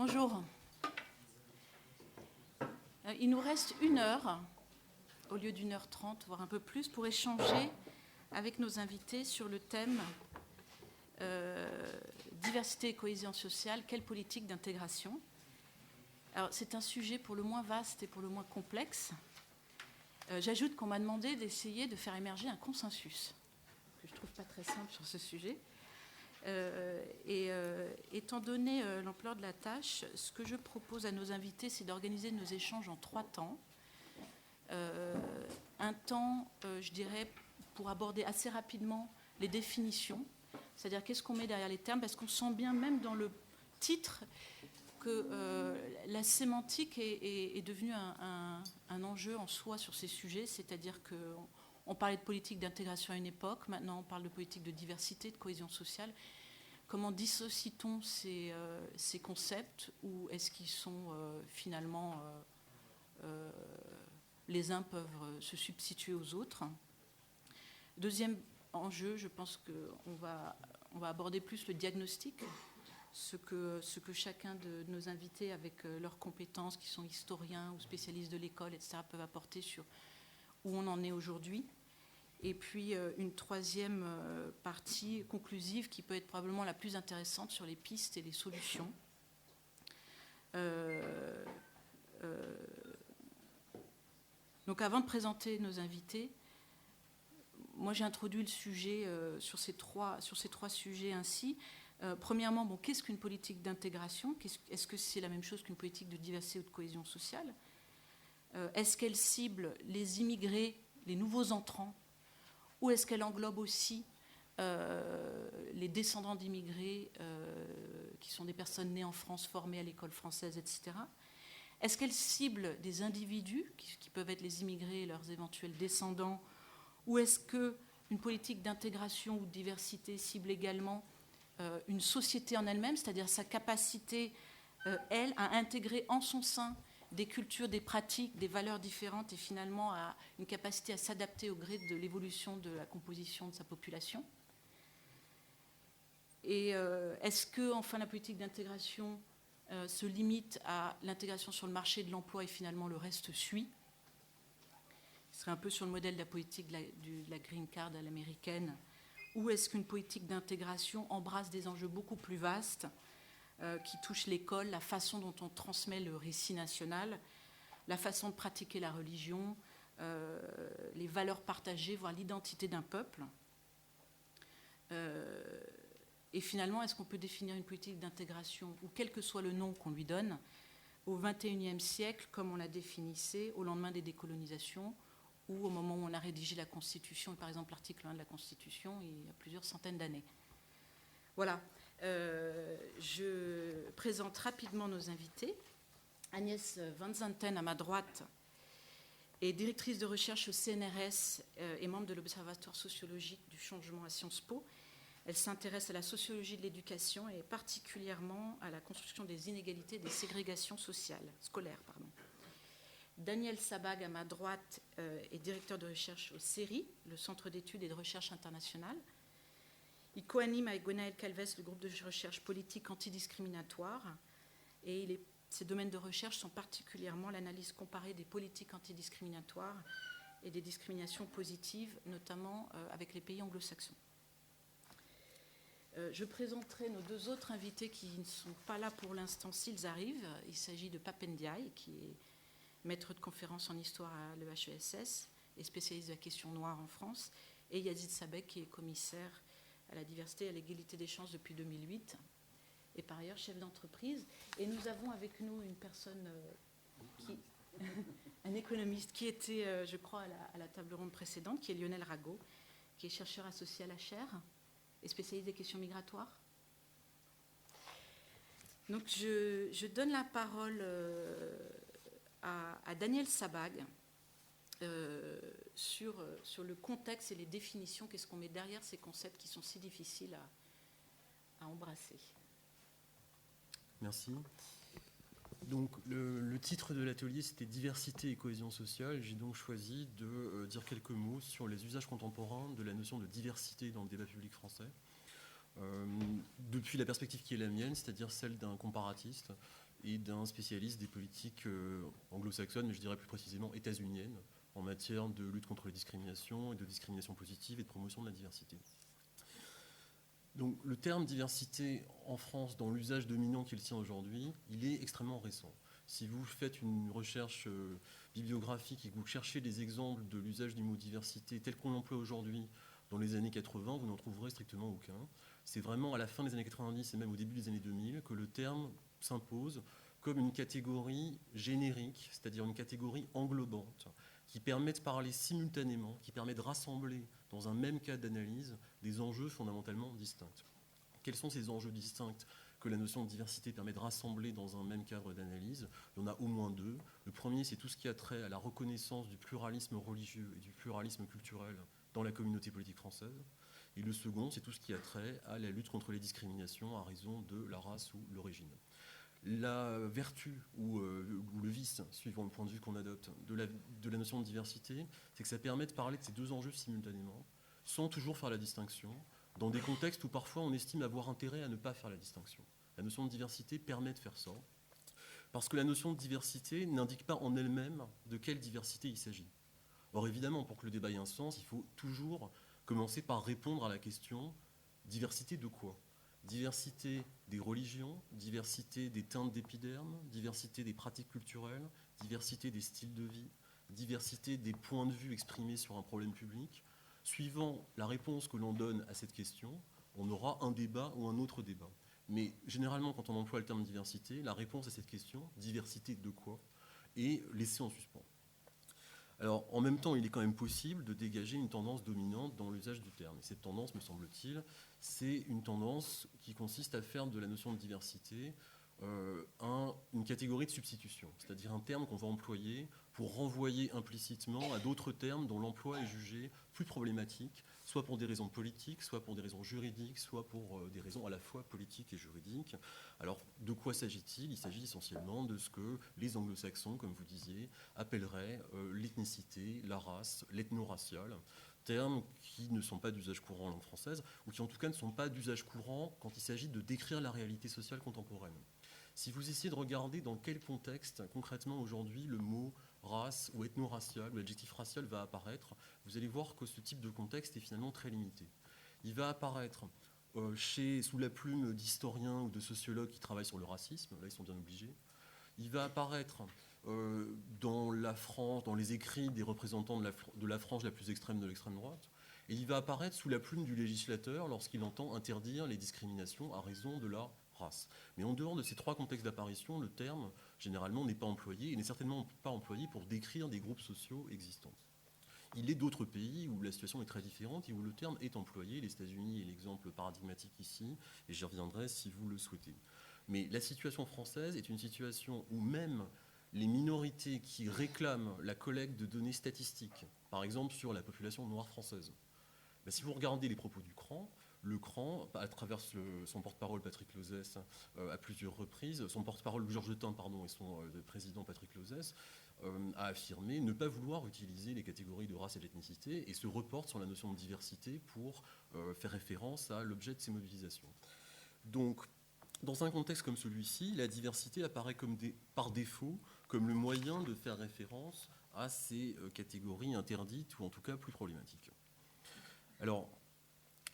Bonjour. Il nous reste 1 heure, au lieu d'1h30, voire un peu plus, pour échanger avec nos invités sur le thème diversité et cohésion sociale, quelle politique d'intégration. Alors, c'est un sujet pour le moins vaste et pour le moins complexe. J'ajoute qu'on m'a demandé d'essayer de faire émerger un consensus, que je ne trouve pas très simple sur ce sujet. Étant donné l'ampleur de la tâche, ce que je propose à nos invités, c'est d'organiser nos échanges en 3 temps. Un temps, je dirais, pour aborder assez rapidement les définitions, c'est-à-dire qu'est-ce qu'on met derrière les termes, parce qu'on sent bien, même dans le titre, que la sémantique est devenue un enjeu en soi sur ces sujets, c'est-à-dire qu'on parlait de politique d'intégration à une époque, maintenant on parle de politique de diversité, de cohésion sociale. Comment dissocie-t-on ces concepts, ou est-ce qu'ils sont finalement... les uns peuvent se substituer aux autres. Deuxième enjeu, je pense qu'on va aborder plus le diagnostic, ce que chacun de nos invités, avec leurs compétences, qui sont historiens ou spécialistes de l'école, etc., peuvent apporter sur où on en est aujourd'hui. Et puis une troisième partie conclusive qui peut être probablement la plus intéressante sur les pistes et les solutions. Donc avant de présenter nos invités, moi j'ai introduit le sujet sur ces trois sujets ainsi. Premièrement, qu'est-ce qu'une politique d'intégration ? Est-ce que c'est la même chose qu'une politique de diversité ou de cohésion sociale ? Est-ce qu'elle cible les immigrés, les nouveaux entrants, ou est-ce qu'elle englobe aussi les descendants d'immigrés qui sont des personnes nées en France, formées à l'école française, etc. Est-ce qu'elle cible des individus qui peuvent être les immigrés et leurs éventuels descendants, ou est-ce qu'une politique d'intégration ou de diversité cible également une société en elle-même, c'est-à-dire sa capacité, elle, à intégrer en son sein des cultures, des pratiques, des valeurs différentes, et finalement à une capacité à s'adapter au gré de l'évolution de la composition de sa population. Et est-ce que, enfin, la politique d'intégration se limite à l'intégration sur le marché de l'emploi et finalement le reste suit? Ce serait un peu sur le modèle de la politique de la green card à l'américaine. Ou est-ce qu'une politique d'intégration embrasse des enjeux beaucoup plus vastes qui touchent l'école, la façon dont on transmet le récit national, la façon de pratiquer la religion, les valeurs partagées, voire l'identité d'un peuple. Et finalement, est-ce qu'on peut définir une politique d'intégration, ou quel que soit le nom qu'on lui donne, au XXIe siècle, comme on la définissait au lendemain des décolonisations, ou au moment où on a rédigé la Constitution, par exemple l'article 1 de la Constitution, il y a plusieurs centaines d'années. Voilà. Je présente rapidement nos invités. Agnès Van Zanten, à ma droite, est directrice de recherche au CNRS et membre de l'Observatoire sociologique du changement à Sciences Po. Elle s'intéresse à la sociologie de l'éducation et particulièrement à la construction des inégalités et des ségrégations scolaires. Daniel Sabag, à ma droite, est directeur de recherche au CERI, le Centre d'études et de recherche internationale. Il co-anime avec Gwenaëlle Calves le groupe de recherche politique antidiscriminatoire, et ses domaines de recherche sont particulièrement l'analyse comparée des politiques antidiscriminatoires et des discriminations positives, notamment avec les pays anglo-saxons. Je présenterai nos 2 autres invités qui ne sont pas là pour l'instant s'ils arrivent. Il s'agit de Pape Ndiaye, qui est maître de conférence en histoire à l'EHESS et spécialiste de la question noire en France, et Yazid Sabek, qui est commissaire à la diversité et à l'égalité des chances depuis 2008, et par ailleurs chef d'entreprise. Et nous avons avec nous une personne, un économiste qui était, je crois, à la table ronde précédente, qui est Lionel Rago, qui est chercheur associé à la chaire et spécialiste des questions migratoires. Donc je donne la parole à Daniel Sabag sur le contexte et les définitions, qu'est-ce qu'on met derrière ces concepts qui sont si difficiles à embrasser. Merci. Donc le titre de l'atelier, c'était diversité et cohésion sociale. J'ai donc choisi de dire quelques mots sur les usages contemporains de la notion de diversité dans le débat public français, depuis la perspective qui est la mienne, c'est-à-dire celle d'un comparatiste, et d'un spécialiste des politiques anglo-saxonnes, mais je dirais plus précisément états-uniennes, en matière de lutte contre les discriminations et de discrimination positive et de promotion de la diversité. Donc le terme diversité en France, dans l'usage dominant qu'il tient aujourd'hui, il est extrêmement récent. Si vous faites une recherche bibliographique et que vous cherchez des exemples de l'usage du mot diversité tel qu'on l'emploie aujourd'hui dans les années 80, vous n'en trouverez strictement aucun. C'est vraiment à la fin des années 90 et même au début des années 2000 que le terme s'impose comme une catégorie générique, c'est-à-dire une catégorie englobante, qui permet de parler simultanément, qui permet de rassembler dans un même cas d'analyse des enjeux fondamentalement distincts. Quels sont ces enjeux distincts que la notion de diversité permet de rassembler dans un même cadre d'analyse? Il y en a au moins deux. Le premier, c'est tout ce qui a trait à la reconnaissance du pluralisme religieux et du pluralisme culturel dans la communauté politique française. Et le second, c'est tout ce qui a trait à la lutte contre les discriminations à raison de la race ou l'origine. La vertu ou le vice, suivant le point de vue qu'on adopte, de la notion de diversité, c'est que ça permet de parler de ces deux enjeux simultanément, sans toujours faire la distinction, dans des contextes où parfois on estime avoir intérêt à ne pas faire la distinction. La notion de diversité permet de faire ça, parce que la notion de diversité n'indique pas en elle-même de quelle diversité il s'agit. Or évidemment, pour que le débat ait un sens, il faut toujours commencer par répondre à la question « diversité de quoi ?» Diversité des religions, diversité des teintes d'épiderme, diversité des pratiques culturelles, diversité des styles de vie, diversité des points de vue exprimés sur un problème public. Suivant la réponse que l'on donne à cette question, on aura un débat ou un autre débat. Mais généralement, quand on emploie le terme diversité, la réponse à cette question, diversité de quoi, est laissée en suspens. Alors, en même temps, il est quand même possible de dégager une tendance dominante dans l'usage du terme. Et cette tendance, me semble-t-il, c'est une tendance qui consiste à faire de la notion de diversité une catégorie de substitution, c'est-à-dire un terme qu'on va employer pour renvoyer implicitement à d'autres termes dont l'emploi est jugé plus problématique, soit pour des raisons politiques, soit pour des raisons juridiques, soit pour des raisons à la fois politiques et juridiques. Alors, de quoi s'agit-il? Il s'agit essentiellement de ce que les anglo-saxons, comme vous disiez, appelleraient l'ethnicité, la race, l'ethno-racial, termes qui ne sont pas d'usage courant en langue française, ou qui en tout cas ne sont pas d'usage courant quand il s'agit de décrire la réalité sociale contemporaine. Si vous essayez de regarder dans quel contexte, concrètement aujourd'hui, le mot race ou ethno-racial ou l'adjectif racial va apparaître, vous allez voir que ce type de contexte est finalement très limité. Il va apparaître sous la plume d'historiens ou de sociologues qui travaillent sur le racisme, là ils sont bien obligés. Il va apparaître dans la France, dans les écrits des représentants de la frange la plus extrême de l'extrême droite. Et il va apparaître sous la plume du législateur lorsqu'il entend interdire les discriminations à raison de la race. Mais en dehors de ces trois contextes d'apparition, le terme, généralement, n'est pas employé et n'est certainement pas employé pour décrire des groupes sociaux existants. Il est d'autres pays où la situation est très différente et où le terme est employé. Les États-Unis est l'exemple paradigmatique ici, et j'y reviendrai si vous le souhaitez. Mais la situation française est une situation où même les minorités qui réclament la collecte de données statistiques, par exemple sur la population noire française, si vous regardez les propos du CRAN, le CRAN, à travers son porte-parole Patrick Lozès à plusieurs reprises, son porte-parole Georges Tin, et son président Patrick Lozès, a affirmé ne pas vouloir utiliser les catégories de race et d'ethnicité et se reporte sur la notion de diversité pour faire référence à l'objet de ces mobilisations. Donc, dans un contexte comme celui-ci, la diversité apparaît par défaut comme le moyen de faire référence à ces catégories interdites ou en tout cas plus problématiques. Alors,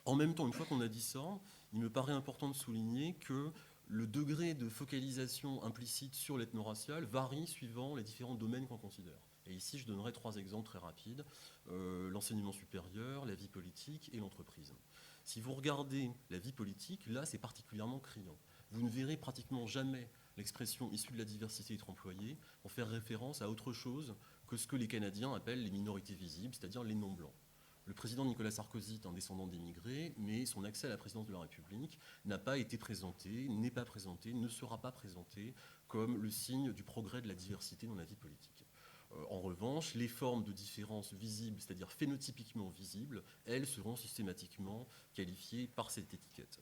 en même temps, une fois qu'on a dit ça, il me paraît important de souligner que le degré de focalisation implicite sur l'ethno-racial varie suivant les différents domaines qu'on considère. Et ici, je donnerai trois exemples très rapides. L'enseignement supérieur, la vie politique et l'entreprise. Si vous regardez la vie politique, là, c'est particulièrement criant. Vous ne verrez pratiquement jamais l'expression issue de la diversité être employée pour faire référence à autre chose que ce que les Canadiens appellent les minorités visibles, c'est-à-dire les non-blancs. Le président Nicolas Sarkozy est un descendant d'immigrés, mais son accès à la présidence de la République n'a pas été présenté, n'est pas présenté, ne sera pas présenté comme le signe du progrès de la diversité dans la vie politique. En revanche, les formes de différence visibles, c'est-à-dire phénotypiquement visibles, elles seront systématiquement qualifiées par cette étiquette.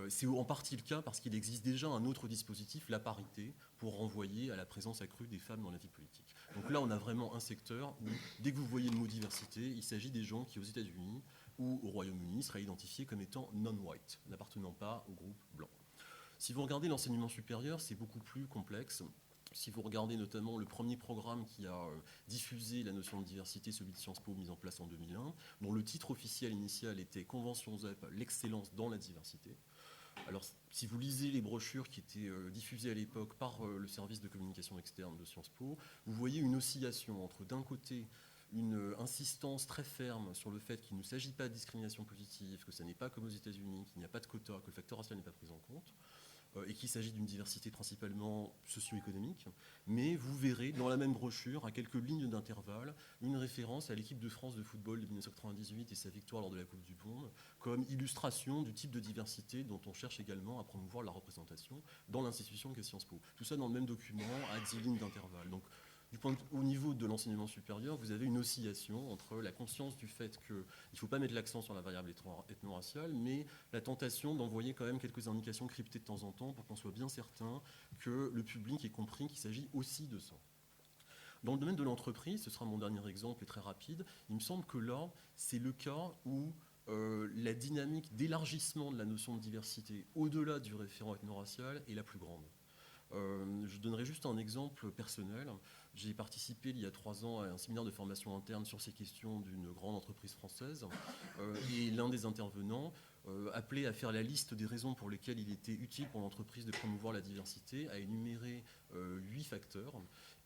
C'est en partie le cas parce qu'il existe déjà un autre dispositif, la parité, pour renvoyer à la présence accrue des femmes dans la vie politique. Donc là, on a vraiment un secteur où, dès que vous voyez le mot diversité, il s'agit des gens qui, aux États-Unis ou au Royaume-Uni, seraient identifiés comme étant non-white, n'appartenant pas au groupe blanc. Si vous regardez l'enseignement supérieur, c'est beaucoup plus complexe. Si vous regardez notamment le premier programme qui a diffusé la notion de diversité, celui de Sciences Po mis en place en 2001, dont le titre officiel initial était Convention ZEP, l'excellence dans la diversité. Alors, si vous lisez les brochures qui étaient diffusées à l'époque par le service de communication externe de Sciences Po, vous voyez une oscillation entre, d'un côté, une insistance très ferme sur le fait qu'il ne s'agit pas de discrimination positive, que ça n'est pas comme aux États-Unis, qu'il n'y a pas de quota, que le facteur racial n'est pas pris en compte, et qu'il s'agit d'une diversité principalement socio-économique. Mais vous verrez dans la même brochure, à quelques lignes d'intervalle, une référence à l'équipe de France de football de 1998 et sa victoire lors de la Coupe du Monde, comme illustration du type de diversité dont on cherche également à promouvoir la représentation dans l'institution qu'est Sciences Po. Tout ça dans le même document, à 10 lignes d'intervalle. Donc, au niveau de l'enseignement supérieur, vous avez une oscillation entre la conscience du fait qu'il ne faut pas mettre l'accent sur la variable ethno-raciale, mais la tentation d'envoyer quand même quelques indications cryptées de temps en temps pour qu'on soit bien certain que le public ait compris qu'il s'agit aussi de ça. Dans le domaine de l'entreprise, ce sera mon dernier exemple et très rapide, il me semble que là, c'est le cas où la dynamique d'élargissement de la notion de diversité au-delà du référent ethno-racial est la plus grande. Je donnerai juste un exemple personnel. J'ai participé il y a 3 ans à un séminaire de formation interne sur ces questions d'une grande entreprise française. Et l'un des intervenants appelé à faire la liste des raisons pour lesquelles il était utile pour l'entreprise de promouvoir la diversité, a énuméré 8 facteurs.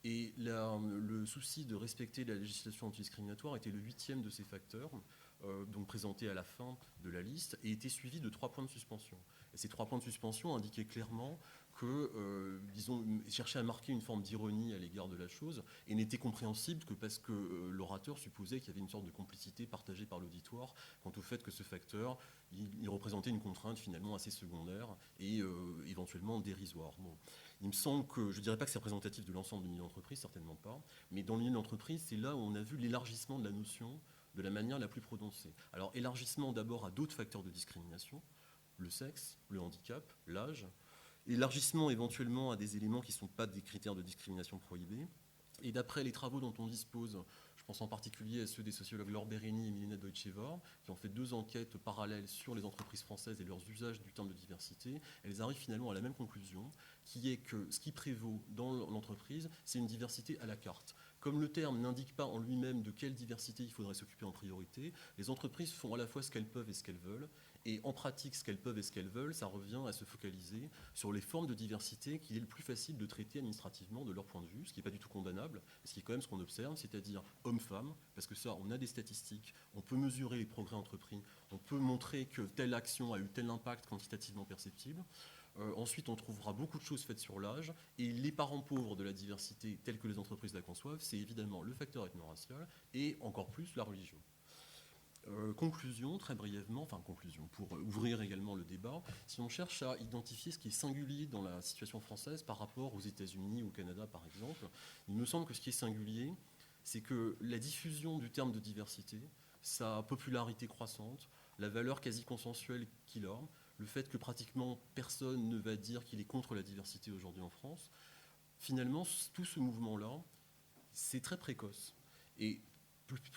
Et le souci de respecter la législation antidiscriminatoire était le 8e de ces facteurs, donc présenté à la fin de la liste, et était suivi de 3 points de suspension. Et ces 3 points de suspension indiquaient clairement que, disons, cherchait à marquer une forme d'ironie à l'égard de la chose, et n'était compréhensible que parce que l'orateur supposait qu'il y avait une sorte de complicité partagée par l'auditoire quant au fait que ce facteur, il représentait une contrainte finalement assez secondaire et éventuellement dérisoire. Bon. Il me semble que, je ne dirais pas que c'est représentatif de l'ensemble du milieu d'entreprise, certainement pas, mais dans le milieu de l'entreprise, c'est là où on a vu l'élargissement de la notion de la manière la plus prononcée. Alors, élargissement d'abord à d'autres facteurs de discrimination, le sexe, le handicap, l'âge, élargissement éventuellement à des éléments qui ne sont pas des critères de discrimination prohibés. Et d'après les travaux dont on dispose, je pense en particulier à ceux des sociologues Laure Bérény et Milena Deutscheva, qui ont fait 2 enquêtes parallèles sur les entreprises françaises et leurs usages du terme de diversité, elles arrivent finalement à la même conclusion, qui est que ce qui prévaut dans l'entreprise, c'est une diversité à la carte. Comme le terme n'indique pas en lui-même de quelle diversité il faudrait s'occuper en priorité, les entreprises font à la fois ce qu'elles peuvent et ce qu'elles veulent, et en pratique, ce qu'elles peuvent et ce qu'elles veulent, ça revient à se focaliser sur les formes de diversité qu'il est le plus facile de traiter administrativement de leur point de vue, ce qui n'est pas du tout condamnable, ce qui est quand même ce qu'on observe, c'est-à-dire hommes-femmes, parce que ça, on a des statistiques, on peut mesurer les progrès entrepris, on peut montrer que telle action a eu tel impact quantitativement perceptible. Ensuite, on trouvera beaucoup de choses faites sur l'âge, et les parents pauvres de la diversité, tels que les entreprises la conçoivent, c'est évidemment le facteur ethno-racial, et encore plus la religion. Conclusion, très brièvement, pour ouvrir également le débat, si on cherche à identifier ce qui est singulier dans la situation française par rapport aux États-Unis, au Canada par exemple, il me semble que ce qui est singulier, c'est que la diffusion du terme de diversité, sa popularité croissante, la valeur quasi consensuelle qu'il a, le fait que pratiquement personne ne va dire qu'il est contre la diversité aujourd'hui en France, finalement, tout ce mouvement-là, c'est très précoce. Et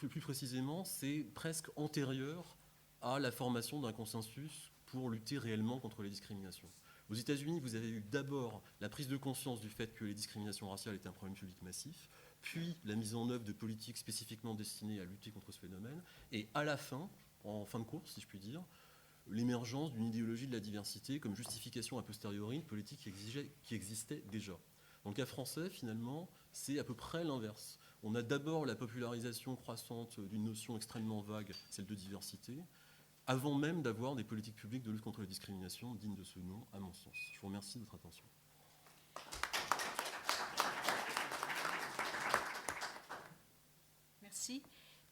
plus précisément, c'est presque antérieur à la formation d'un consensus pour lutter réellement contre les discriminations. Aux États-Unis, vous avez eu d'abord la prise de conscience du fait que les discriminations raciales étaient un problème public massif, puis la mise en œuvre de politiques spécifiquement destinées à lutter contre ce phénomène, et à la fin, en fin de course, si je puis dire, l'émergence d'une idéologie de la diversité comme justification a posteriori de politiques qui existaient déjà. Dans le cas français, finalement, c'est à peu près l'inverse. On a d'abord la popularisation croissante d'une notion extrêmement vague, celle de diversité, avant même d'avoir des politiques publiques de lutte contre la discrimination dignes de ce nom, à mon sens. Je vous remercie de votre attention. Merci.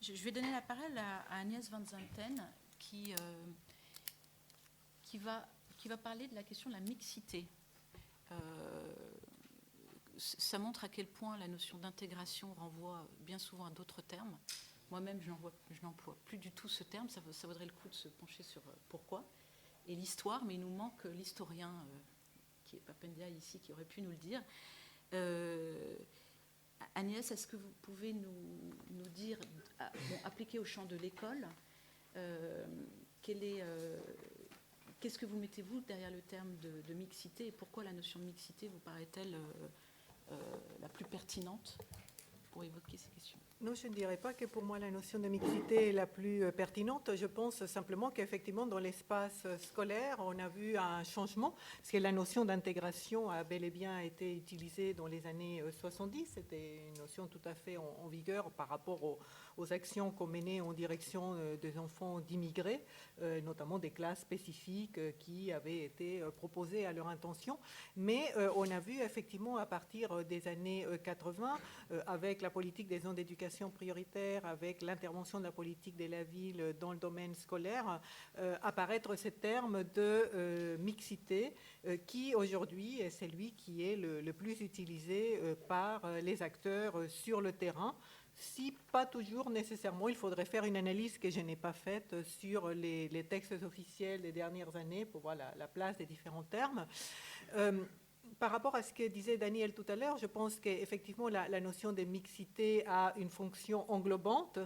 Je vais donner la parole à Agnès Van Zanten, qui va parler de la question de la mixité. Ça montre à quel point la notion d'intégration renvoie bien souvent à d'autres termes. Moi-même, je n'emploie plus du tout ce terme. Ça vaudrait le coup de se pencher sur pourquoi. Et l'histoire, mais il nous manque l'historien, qui est Papendia ici, qui aurait pu nous le dire. Agnès, est-ce que vous pouvez nous dire, appliqué au champ de l'école, quelle est qu'est-ce que vous mettez-vous derrière le terme de mixité et pourquoi la notion de mixité vous paraît-elle la plus pertinente pour évoquer ces questions? Non, je ne dirais pas que pour moi la notion de mixité est la plus pertinente. Je pense simplement qu'effectivement dans l'espace scolaire, on a vu un changement, parce que la notion d'intégration a bel et bien été utilisée dans les années 70. C'était une notion tout à fait en vigueur par rapport aux actions qu'on menait en direction des enfants d'immigrés, notamment des classes spécifiques qui avaient été proposées à leur intention. Mais on a vu effectivement à partir des années 80, avec la politique des zones d'éducation prioritaire, avec l'intervention de la politique de la ville dans le domaine scolaire, apparaître ce terme de mixité qui aujourd'hui est celui qui est le plus utilisé par les acteurs sur le terrain. Si pas toujours nécessairement, il faudrait faire une analyse que je n'ai pas faite sur les textes officiels des dernières années pour voir la place des différents termes. Par rapport à ce que disait Daniel tout à l'heure, je pense qu'effectivement la notion de mixité a une fonction englobante,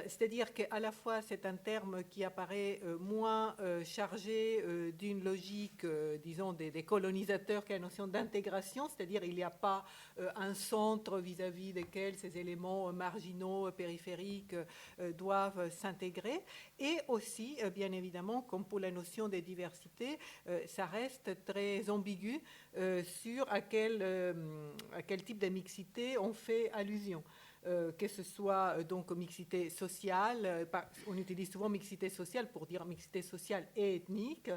c'est-à-dire qu'à la fois c'est un terme qui apparaît moins chargé d'une logique, disons, des colonisateurs qu'à la notion d'intégration, c'est-à-dire il n'y a pas un centre vis-à-vis desquels ces éléments marginaux, périphériques doivent s'intégrer, et aussi, bien évidemment, comme pour la notion de diversité, ça reste très ambigu sur à quel type de mixité on fait allusion. Que ce soit donc mixité sociale, on utilise souvent mixité sociale pour dire mixité sociale et ethnique,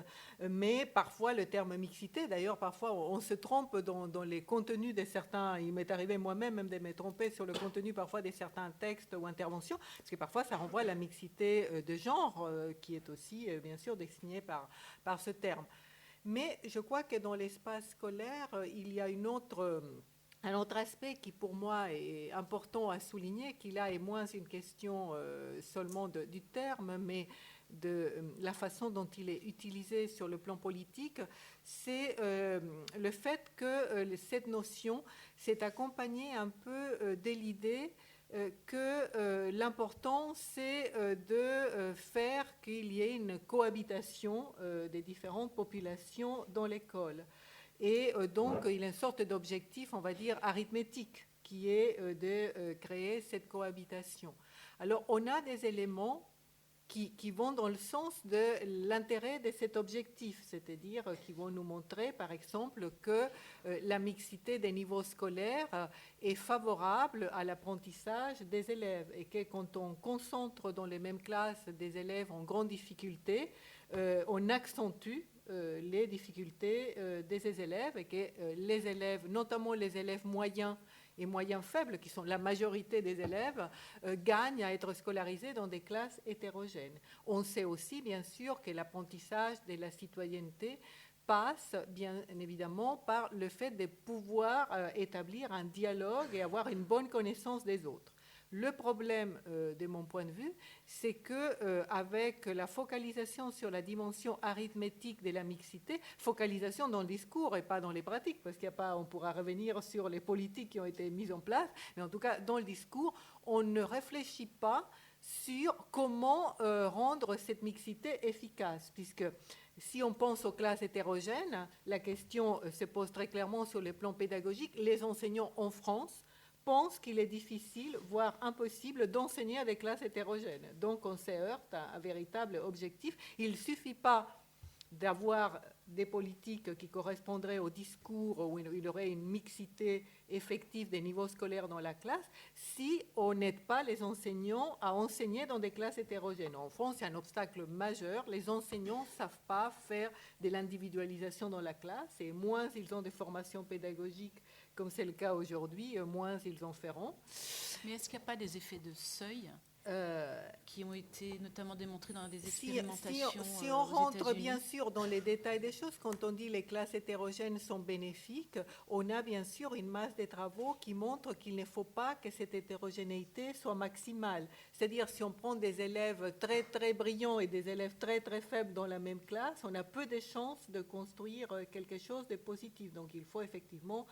mais parfois le terme mixité, d'ailleurs parfois on se trompe dans les contenus de certains, il m'est arrivé moi-même même de me tromper sur le contenu parfois de certains textes ou interventions, parce que parfois ça renvoie à la mixité de genre, qui est aussi bien sûr désignée par ce terme. Mais je crois que dans l'espace scolaire, il y a un autre aspect qui pour moi est important à souligner, qui là est moins une question seulement du terme, mais de la façon dont il est utilisé sur le plan politique, c'est le fait que cette notion s'est accompagnée un peu de l'idée que l'important, c'est de faire qu'il y ait une cohabitation des différentes populations dans l'école. Et donc, il y a une sorte d'objectif, on va dire, arithmétique, qui est de créer cette cohabitation. Alors, on a des éléments qui vont dans le sens de l'intérêt de cet objectif, c'est-à-dire qui vont nous montrer, par exemple, que la mixité des niveaux scolaires est favorable à l'apprentissage des élèves et que quand on concentre dans les mêmes classes des élèves en grande difficulté, on accentue les difficultés de ces élèves et que les élèves, notamment les élèves moyens et moyens faibles, qui sont la majorité des élèves, gagnent à être scolarisés dans des classes hétérogènes. On sait aussi, bien sûr, que l'apprentissage de la citoyenneté passe, bien évidemment, par le fait de pouvoir établir un dialogue et avoir une bonne connaissance des autres. Le problème, de mon point de vue, c'est qu'avec la focalisation sur la dimension arithmétique de la mixité, focalisation dans le discours et pas dans les pratiques, parce qu'il n'y a pas, on pourra revenir sur les politiques qui ont été mises en place, mais en tout cas, dans le discours, on ne réfléchit pas sur comment rendre cette mixité efficace, puisque si on pense aux classes hétérogènes, la question se pose très clairement sur le plan pédagogique. Les enseignants en France pensent qu'il est difficile, voire impossible, d'enseigner à des classes hétérogènes. Donc on se heurte à un véritable objectif. Il ne suffit pas d'avoir des politiques qui correspondraient au discours où il y aurait une mixité effective des niveaux scolaires dans la classe si on n'aide pas les enseignants à enseigner dans des classes hétérogènes. En France, c'est un obstacle majeur. Les enseignants ne savent pas faire de l'individualisation dans la classe et moins ils ont des formations pédagogiques comme c'est le cas aujourd'hui, moins ils en feront. Mais est-ce qu'il n'y a pas des effets de seuil qui ont été notamment démontrés dans des expérimentations si on rentre États-Unis? Bien sûr dans les détails des choses, quand on dit les classes hétérogènes sont bénéfiques, on a bien sûr une masse de travaux qui montrent qu'il ne faut pas que cette hétérogénéité soit maximale. C'est-à-dire si on prend des élèves très très brillants et des élèves très très faibles dans la même classe, on a peu de chances de construire quelque chose de positif. Donc il faut effectivement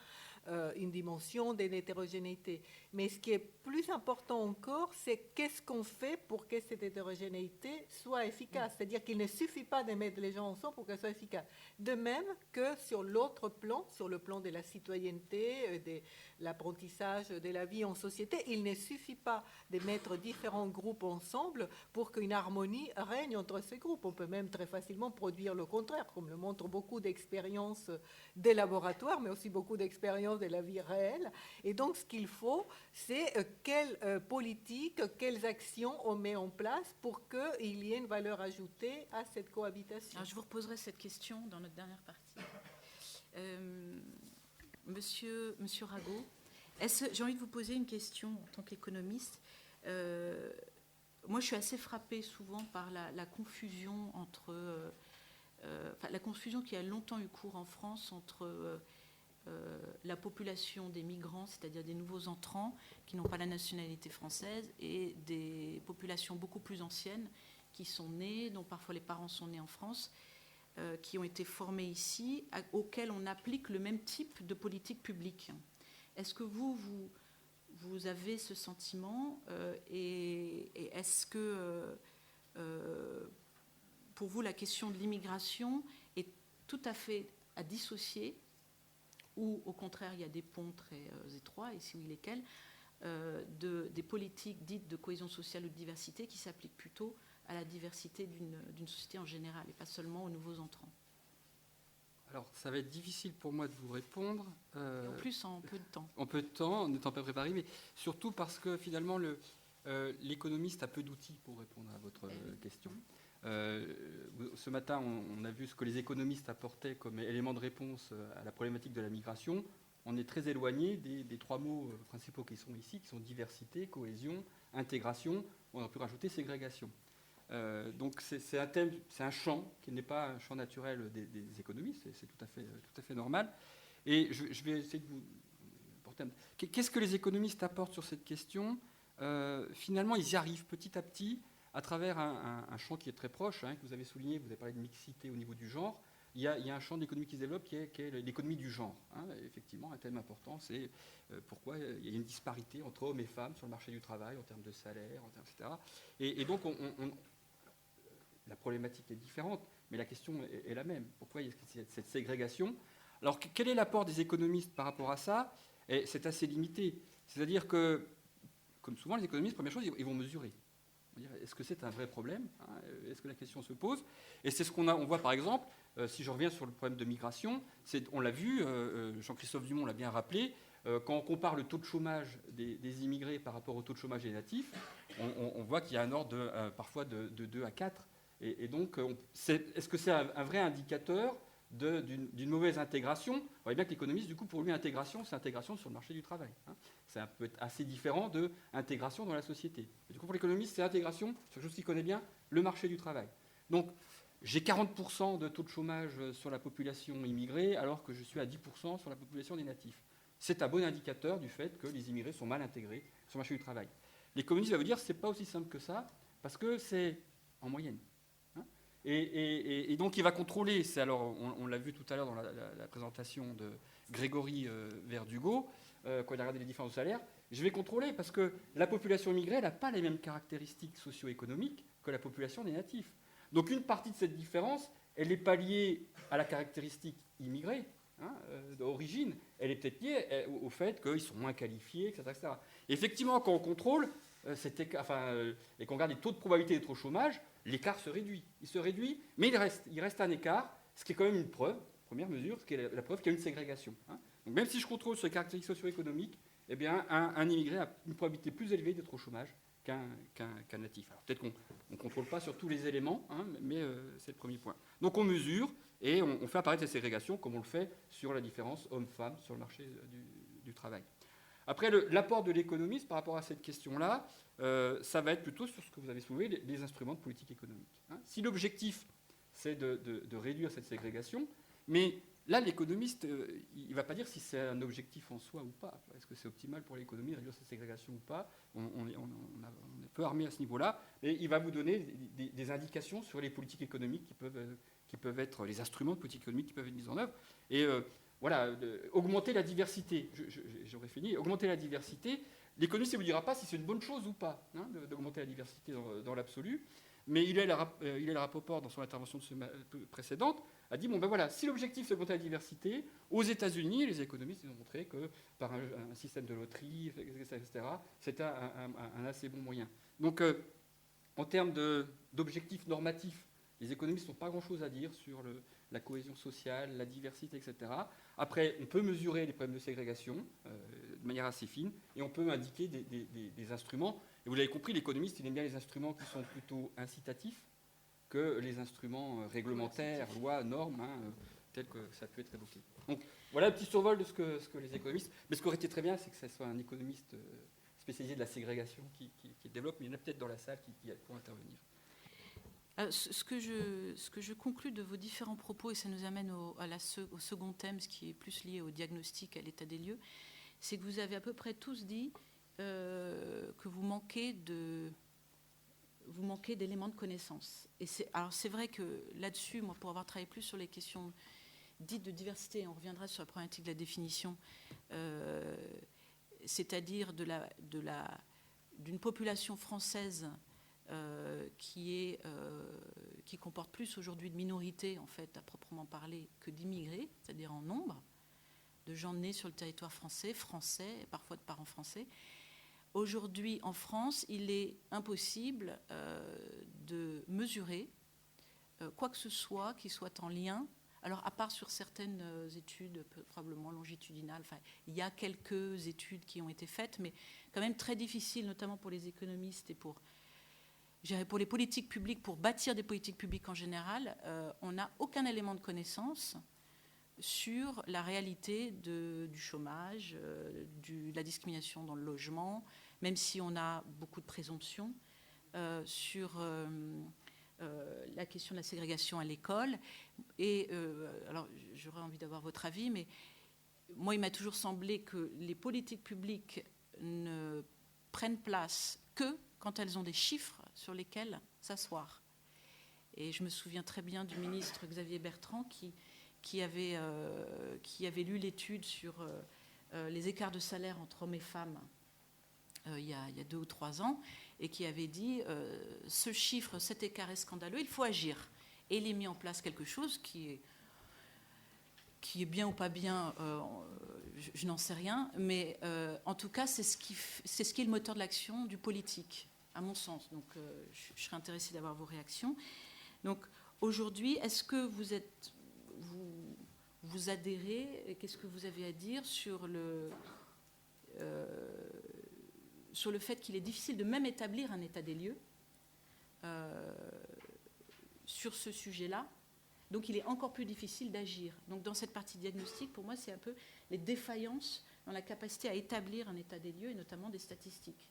une dimension de l'hétérogénéité. Mais ce qui est plus important encore, c'est qu'est-ce qu'on fait pour que cette hétérogénéité soit efficace. C'est-à-dire qu'il ne suffit pas de mettre les gens ensemble pour qu'elle soit efficace. De même que sur l'autre plan, sur le plan de la citoyenneté, de l'apprentissage de la vie en société, il ne suffit pas de mettre différents groupes ensemble pour qu'une harmonie règne entre ces groupes. On peut même très facilement produire le contraire, comme le montrent beaucoup d'expériences des laboratoires, mais aussi beaucoup d'expériences de la vie réelle. Et donc, ce qu'il faut, c'est quelle politique, quelles actions on met en place pour qu'il y ait une valeur ajoutée à cette cohabitation. Alors, je vous reposerai cette question dans notre dernière partie. Monsieur Rago, j'ai envie de vous poser une question en tant qu'économiste. Moi, je suis assez frappée souvent par la confusion entre... la confusion qui a longtemps eu cours en France entre la population des migrants, c'est-à-dire des nouveaux entrants qui n'ont pas la nationalité française, et des populations beaucoup plus anciennes qui sont nées, dont parfois les parents sont nés en France, qui ont été formés ici, auxquels on applique le même type de politique publique. Est-ce que vous avez ce sentiment et est-ce que pour vous la question de l'immigration est tout à fait à dissocier, ou au contraire il y a des ponts très étroits, et si oui lesquels, des politiques dites de cohésion sociale ou de diversité qui s'appliquent plutôt à la diversité d'une société en général et pas seulement aux nouveaux entrants? Alors, ça va être difficile pour moi de vous répondre. Et en plus, en peu de temps. En peu de temps, en n'étant pas préparé, mais surtout parce que finalement, l'économiste a peu d'outils pour répondre à votre question. Ce matin, on a vu ce que les économistes apportaient comme élément de réponse à la problématique de la migration. On est très éloigné des trois mots principaux qui sont ici, qui sont diversité, cohésion, intégration. On aurait pu rajouter ségrégation. Donc c'est un thème, c'est un champ qui n'est pas un champ naturel des économistes, c'est tout à fait normal. Et je vais essayer de vous porter qu'est-ce que les économistes apportent sur cette question? Finalement, ils y arrivent petit à petit à travers un champ qui est très proche, que vous avez souligné, vous avez parlé de mixité au niveau du genre. Il y a un champ d'économie qui se développe qui est l'économie du genre. Effectivement, un thème important, c'est pourquoi il y a une disparité entre hommes et femmes sur le marché du travail en termes de salaire, etc. Et donc, la problématique est différente, mais la question est la même. Pourquoi il y a cette ségrégation? Alors, quel est l'apport des économistes par rapport à ça? Et c'est assez limité. C'est-à-dire que, comme souvent, les économistes, première chose, ils vont mesurer. Est-ce que c'est un vrai problème? Est-ce que la question se pose? Et c'est ce on voit, par exemple, si je reviens sur le problème de migration, on l'a vu, Jean-Christophe Dumont l'a bien rappelé, quand on compare le taux de chômage des immigrés par rapport au taux de chômage des natifs, on voit qu'il y a un ordre parfois de 2 à 4. Et donc, est-ce que c'est un vrai indicateur d'une mauvaise intégration? On voit bien que l'économiste, du coup, pour lui, intégration, c'est intégration sur le marché du travail. Ça peut être assez différent de intégration dans la société. Et du coup, pour l'économiste, c'est intégration, c'est quelque chose qu'il connaît bien, le marché du travail. Donc, j'ai 40% de taux de chômage sur la population immigrée, alors que je suis à 10% sur la population des natifs. C'est un bon indicateur du fait que les immigrés sont mal intégrés sur le marché du travail. L'économiste va vous dire que ce n'est pas aussi simple que ça, parce que c'est en moyenne. Et donc, il va contrôler, alors, on l'a vu tout à l'heure dans la présentation de Grégory Verdugo, quand il a regardé les différences de salaire, je vais contrôler parce que la population immigrée, elle n'a pas les mêmes caractéristiques socio-économiques que la population des natifs. Donc, une partie de cette différence, elle n'est pas liée à la caractéristique immigrée, d'origine, elle est peut-être liée au fait qu'ils sont moins qualifiés, etc. etc. Et effectivement, quand on contrôle, et qu'on regarde les taux de probabilité d'être au chômage, l'écart se réduit. Il se réduit, mais il reste un écart, ce qui est quand même une preuve, première mesure, ce qui est la preuve qu'il y a une ségrégation. Donc même si je contrôle sur les caractéristiques socio-économiques, eh bien, un immigré a une probabilité plus élevée d'être au chômage qu'un natif. Alors peut-être qu'on ne contrôle pas sur tous les éléments, mais c'est le premier point. Donc on mesure et on fait apparaître cette ségrégation comme on le fait sur la différence homme-femme sur le marché du travail. Après, l'apport de l'économiste par rapport à cette question-là, ça va être plutôt sur ce que vous avez soulevé, les instruments de politique économique. Si l'objectif, c'est de réduire cette ségrégation, mais là, l'économiste, il ne va pas dire si c'est un objectif en soi ou pas. Est-ce que c'est optimal pour l'économie de réduire cette ségrégation ou pas? On est peu armé à ce niveau-là. Et il va vous donner des indications sur les politiques économiques qui peuvent être les instruments de politique économique qui peuvent être mis en œuvre. Et voilà, augmenter la diversité. J'aurais fini. Augmenter la diversité. L'économiste ne vous dira pas si c'est une bonne chose ou pas, hein, d'augmenter la diversité dans l'absolu. Mais Hillel Rapoport, dans son intervention précédente, a dit, bon ben voilà, si l'objectif c'est d'augmenter la diversité, aux États-Unis, les économistes ont montré que par un système de loterie, etc., c'était un assez bon moyen. Donc, en termes d'objectifs normatifs, les économistes n'ont pas grand-chose à dire sur la cohésion sociale, la diversité, etc. Après, on peut mesurer les problèmes de ségrégation de manière assez fine, et on peut indiquer des instruments. Et vous l'avez compris, l'économiste, il aime bien les instruments qui sont plutôt incitatifs que les instruments réglementaires, lois, normes, hein, tels que ça peut être évoqué. Donc voilà un petit survol de ce que les économistes... Mais ce qui aurait été très bien, c'est que ce soit un économiste spécialisé de la ségrégation qui le développe, mais il y en a peut-être dans la salle qui pourra intervenir. Ce que je conclus de vos différents propos, et ça nous amène au second thème, ce qui est plus lié au diagnostic, à l'état des lieux, c'est que vous avez à peu près tous dit que vous manquez d'éléments de connaissance. Alors c'est vrai que là-dessus, moi, pour avoir travaillé plus sur les questions dites de diversité, on reviendra sur la problématique de la définition, c'est-à-dire d'une population française qui comporte plus aujourd'hui de minorités, en fait, à proprement parler, que d'immigrés, c'est-à-dire en nombre, de gens nés sur le territoire français, et parfois de parents français. Aujourd'hui, en France, il est impossible de mesurer quoi que ce soit qui soit en lien. Alors, à part sur certaines études, probablement longitudinales, enfin, il y a quelques études qui ont été faites, mais quand même très difficile, notamment pour les économistes et pour les politiques publiques, pour bâtir des politiques publiques en général, on n'a aucun élément de connaissance sur la réalité du chômage, de la discrimination dans le logement, même si on a beaucoup de présomptions, sur la question de la ségrégation à l'école. Et alors, j'aurais envie d'avoir votre avis, mais moi, il m'a toujours semblé que les politiques publiques ne prennent place que quand elles ont des chiffres sur lesquels s'asseoir. Et je me souviens très bien du ministre Xavier Bertrand qui avait lu l'étude sur les écarts de salaire entre hommes et femmes il y a 2 ou 3 ans, et qui avait dit ce chiffre, cet écart est scandaleux, il faut agir. Et il a mis en place quelque chose qui est bien ou pas bien, je n'en sais rien, mais en tout cas, c'est ce qui est le moteur de l'action du politique, à mon sens. Donc, je serais intéressée d'avoir vos réactions. Donc, aujourd'hui, est-ce que vous adhérez, et qu'est-ce que vous avez à dire sur le fait qu'il est difficile de même établir un état des lieux sur ce sujet-là? Donc il est encore plus difficile d'agir. Donc dans cette partie diagnostic, pour moi, c'est un peu les défaillances dans la capacité à établir un état des lieux, et notamment des statistiques.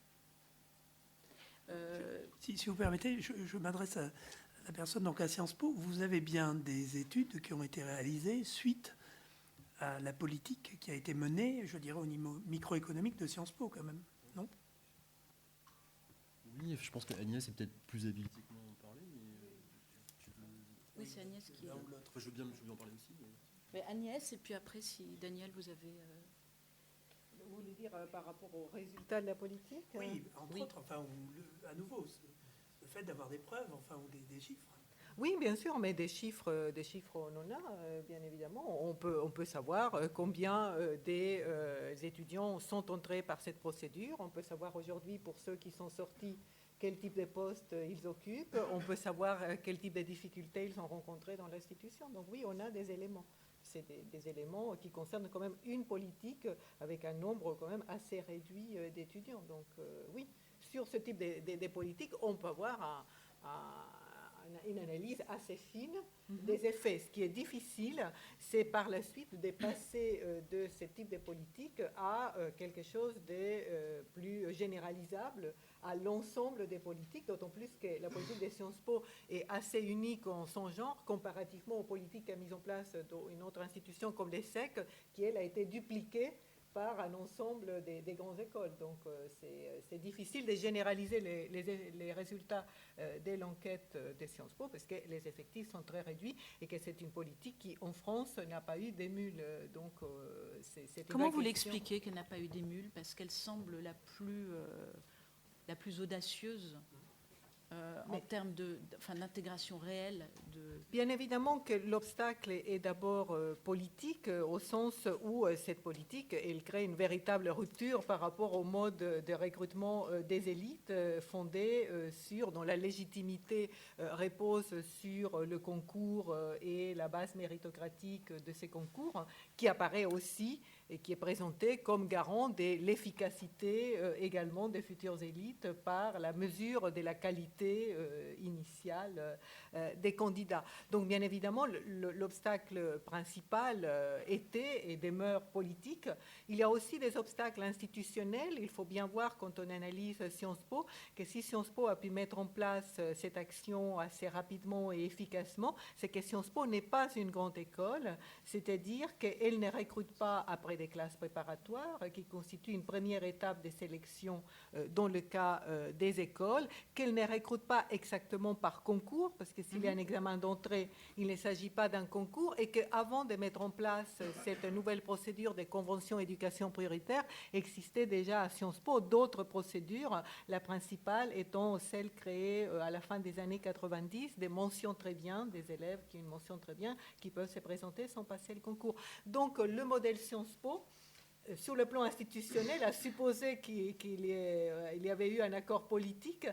Si vous permettez, je m'adresse à la personne, donc à Sciences Po. Vous avez bien des études qui ont été réalisées suite à la politique qui a été menée, je dirais, au niveau microéconomique de Sciences Po, quand même, non? Oui, je pense qu'Agnès est peut-être plus habilitée que moi à en parler, mais Oui, c'est Agnès qui... l'un ou l'autre. Je veux bien en parler aussi. Mais Agnès, et puis après, si Daniel, vous avez... Vous voulez dire par rapport aux résultats de la politique? Oui, entre autres, enfin, à nouveau, le fait d'avoir des preuves, enfin, ou des chiffres. Oui, bien sûr, mais des chiffres on en a, bien évidemment. On peut savoir combien des étudiants sont entrés par cette procédure. On peut savoir aujourd'hui, pour ceux qui sont sortis, quel type de poste ils occupent. On peut savoir quel type de difficultés ils ont rencontrés dans l'institution. Donc oui, on a des éléments. C'est des éléments qui concernent quand même une politique avec un nombre quand même assez réduit d'étudiants. Donc oui, sur ce type de politiques, on peut avoir une analyse assez fine des effets. Ce qui est difficile, c'est par la suite de passer de ce type de politique à quelque chose de plus généralisable à l'ensemble des politiques, d'autant plus que la politique des Sciences Po est assez unique en son genre, comparativement aux politiques qu'a mises en place dans une autre institution comme l'ESSEC, qui, elle, a été dupliquée par un ensemble des grandes écoles. Donc c'est difficile de généraliser les résultats de l'enquête de Sciences Po parce que les effectifs sont très réduits et que c'est une politique qui, en France, n'a pas eu d'émule. Donc, comment vous l'expliquez qu'elle n'a pas eu d'émule? Parce qu'elle semble la plus audacieuse en termes d'intégration réelle. Bien évidemment que l'obstacle est d'abord politique, au sens où cette politique, elle crée une véritable rupture par rapport au mode de recrutement des élites fondé dont la légitimité repose sur le concours et la base méritocratique de ces concours, qui apparaît aussi et qui est présenté comme garant de l'efficacité également des futures élites par la mesure de la qualité initiale des candidats. Donc, bien évidemment, l'obstacle principal était et demeure politique. Il y a aussi des obstacles institutionnels. Il faut bien voir, quand on analyse Sciences Po, que si Sciences Po a pu mettre en place cette action assez rapidement et efficacement, c'est que Sciences Po n'est pas une grande école, c'est-à-dire qu'elle ne recrute pas après des classes préparatoires, qui constituent une première étape de sélection dans le cas des écoles, qu'elle ne recrute pas exactement par concours, parce que s'il y a un examen d'entrée, il ne s'agit pas d'un concours, et qu'avant de mettre en place cette nouvelle procédure des conventions éducation prioritaire, existait déjà à Sciences Po d'autres procédures, la principale étant celle créée à la fin des années 90, des mentions très bien, des élèves qui ont une mention très bien, qui peuvent se présenter sans passer le concours. Donc le modèle Sciences Po, sur le plan institutionnel, à supposer qu'il y avait eu un accord politique,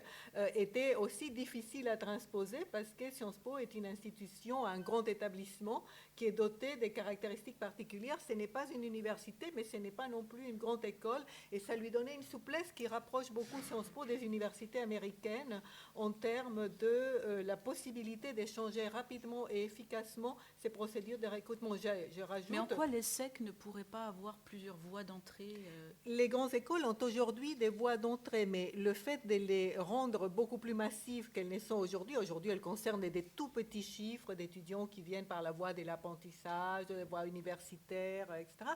était aussi difficile à transposer parce que Sciences Po est une institution, un grand établissement qui est doté de caractéristiques particulières. Ce n'est pas une université, mais ce n'est pas non plus une grande école, et ça lui donnait une souplesse qui rapproche beaucoup Sciences Po des universités américaines en termes de la possibilité d'échanger rapidement et efficacement ces procédures de recrutement. Je rajoute, mais en quoi l'ESSEC ne pourrait pas avoir plusieurs voies d'entrée? Les grandes écoles ont aujourd'hui des voies d'entrée, mais le fait de les rendre beaucoup plus massives qu'elles ne sont aujourd'hui, elles concernent des tout petits chiffres d'étudiants qui viennent par la voie de l'apprentissage, de la voie universitaire, etc.,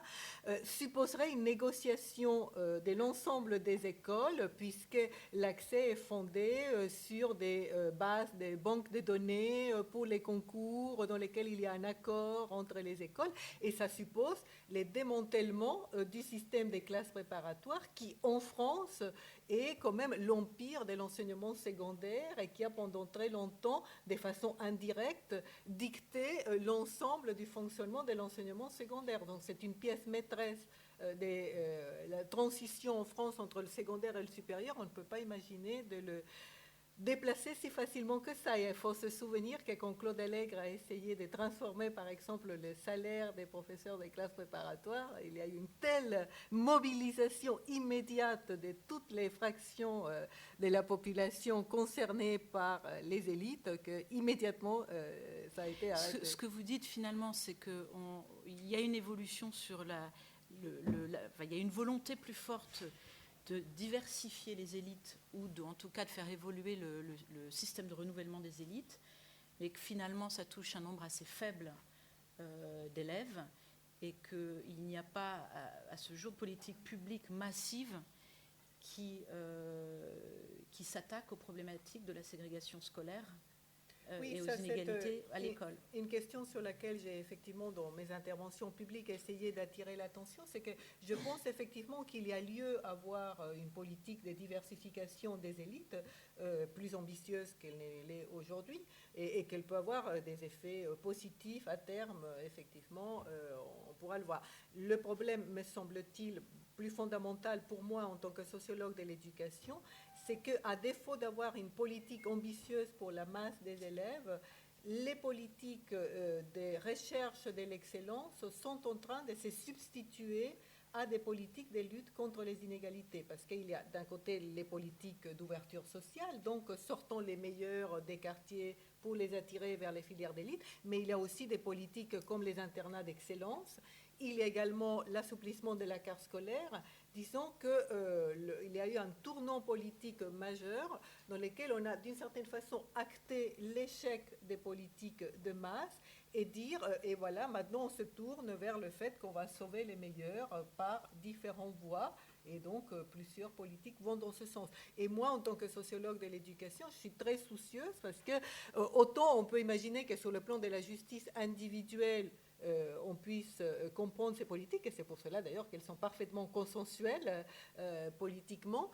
supposerait une négociation de l'ensemble des écoles, puisque l'accès est fondé sur des bases, des banques de données pour les concours dans lesquels il y a un accord entre les écoles, et ça suppose les démantèlements du système des classes préparatoires qui, en France, est quand même l'empire de l'enseignement secondaire et qui a pendant très longtemps, de façon indirecte, dicté l'ensemble du fonctionnement de l'enseignement secondaire. Donc c'est une pièce maîtresse de la transition en France entre le secondaire et le supérieur. On ne peut pas imaginer de le déplacer si facilement que ça. Et il faut se souvenir que quand Claude Allègre a essayé de transformer, par exemple, le salaire des professeurs des classes préparatoires, il y a eu une telle mobilisation immédiate de toutes les fractions de la population concernée par les élites que immédiatement ça a été arrêté. Ce que vous dites finalement, c'est qu'il y a une évolution sur il y a une volonté plus forte de diversifier les élites ou en tout cas de faire évoluer le système de renouvellement des élites, mais que finalement ça touche un nombre assez faible d'élèves et qu'il n'y a pas à ce jour politique publique massive qui s'attaque aux problématiques de la ségrégation scolaire et aux inégalités à l'école. Une question sur laquelle j'ai effectivement, dans mes interventions publiques, essayé d'attirer l'attention, c'est que je pense effectivement qu'il y a lieu à avoir une politique de diversification des élites plus ambitieuse qu'elle ne l'est aujourd'hui et qu'elle peut avoir des effets positifs à terme, effectivement, on pourra le voir. Le problème, me semble-t-il, plus fondamental pour moi en tant que sociologue de l'éducation, c'est qu'à défaut d'avoir une politique ambitieuse pour la masse des élèves, les politiques de recherche de l'excellence sont en train de se substituer à des politiques de lutte contre les inégalités. Parce qu'il y a d'un côté les politiques d'ouverture sociale, donc sortons les meilleurs des quartiers pour les attirer vers les filières d'élite, mais il y a aussi des politiques comme les internats d'excellence. Il y a également l'assouplissement de la carte scolaire. Disons qu'il y a eu un tournant politique majeur dans lequel on a d'une certaine façon acté l'échec des politiques de masse et dire, et voilà, maintenant on se tourne vers le fait qu'on va sauver les meilleurs par différentes voies, et donc plusieurs politiques vont dans ce sens. Et moi, en tant que sociologue de l'éducation, je suis très soucieuse parce que autant on peut imaginer que sur le plan de la justice individuelle, on puisse comprendre ces politiques, et c'est pour cela d'ailleurs qu'elles sont parfaitement consensuelles politiquement.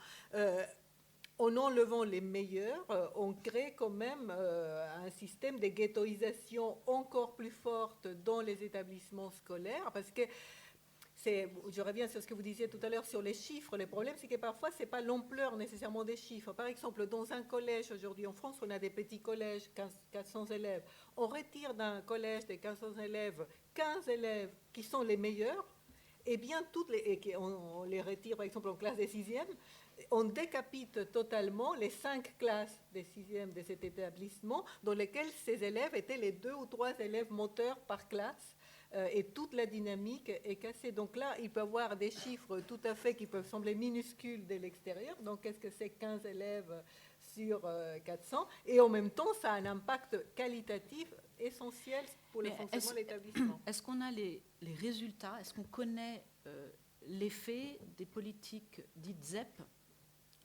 En enlevant les meilleurs, on crée quand même un système de ghettoisation encore plus forte dans les établissements scolaires, parce que je reviens sur ce que vous disiez tout à l'heure sur les chiffres. Le problème, c'est que parfois, ce n'est pas l'ampleur nécessairement des chiffres. Par exemple, dans un collège, aujourd'hui en France, on a des petits collèges, 400 élèves. On retire d'un collège de 400 élèves 15 élèves qui sont les meilleurs, et bien on les retire, par exemple, en classe des sixièmes. On décapite totalement les 5 classes des sixièmes de cet établissement dans lesquelles ces élèves étaient les 2 ou 3 élèves moteurs par classe. Et toute la dynamique est cassée. Donc là, il peut y avoir des chiffres tout à fait qui peuvent sembler minuscules de l'extérieur. Donc, qu'est-ce que c'est 15 élèves sur 400? Et en même temps, ça a un impact qualitatif essentiel pour le fonctionnement de l'établissement. Est-ce qu'on a les résultats? Est-ce qu'on connaît l'effet des politiques dites ZEP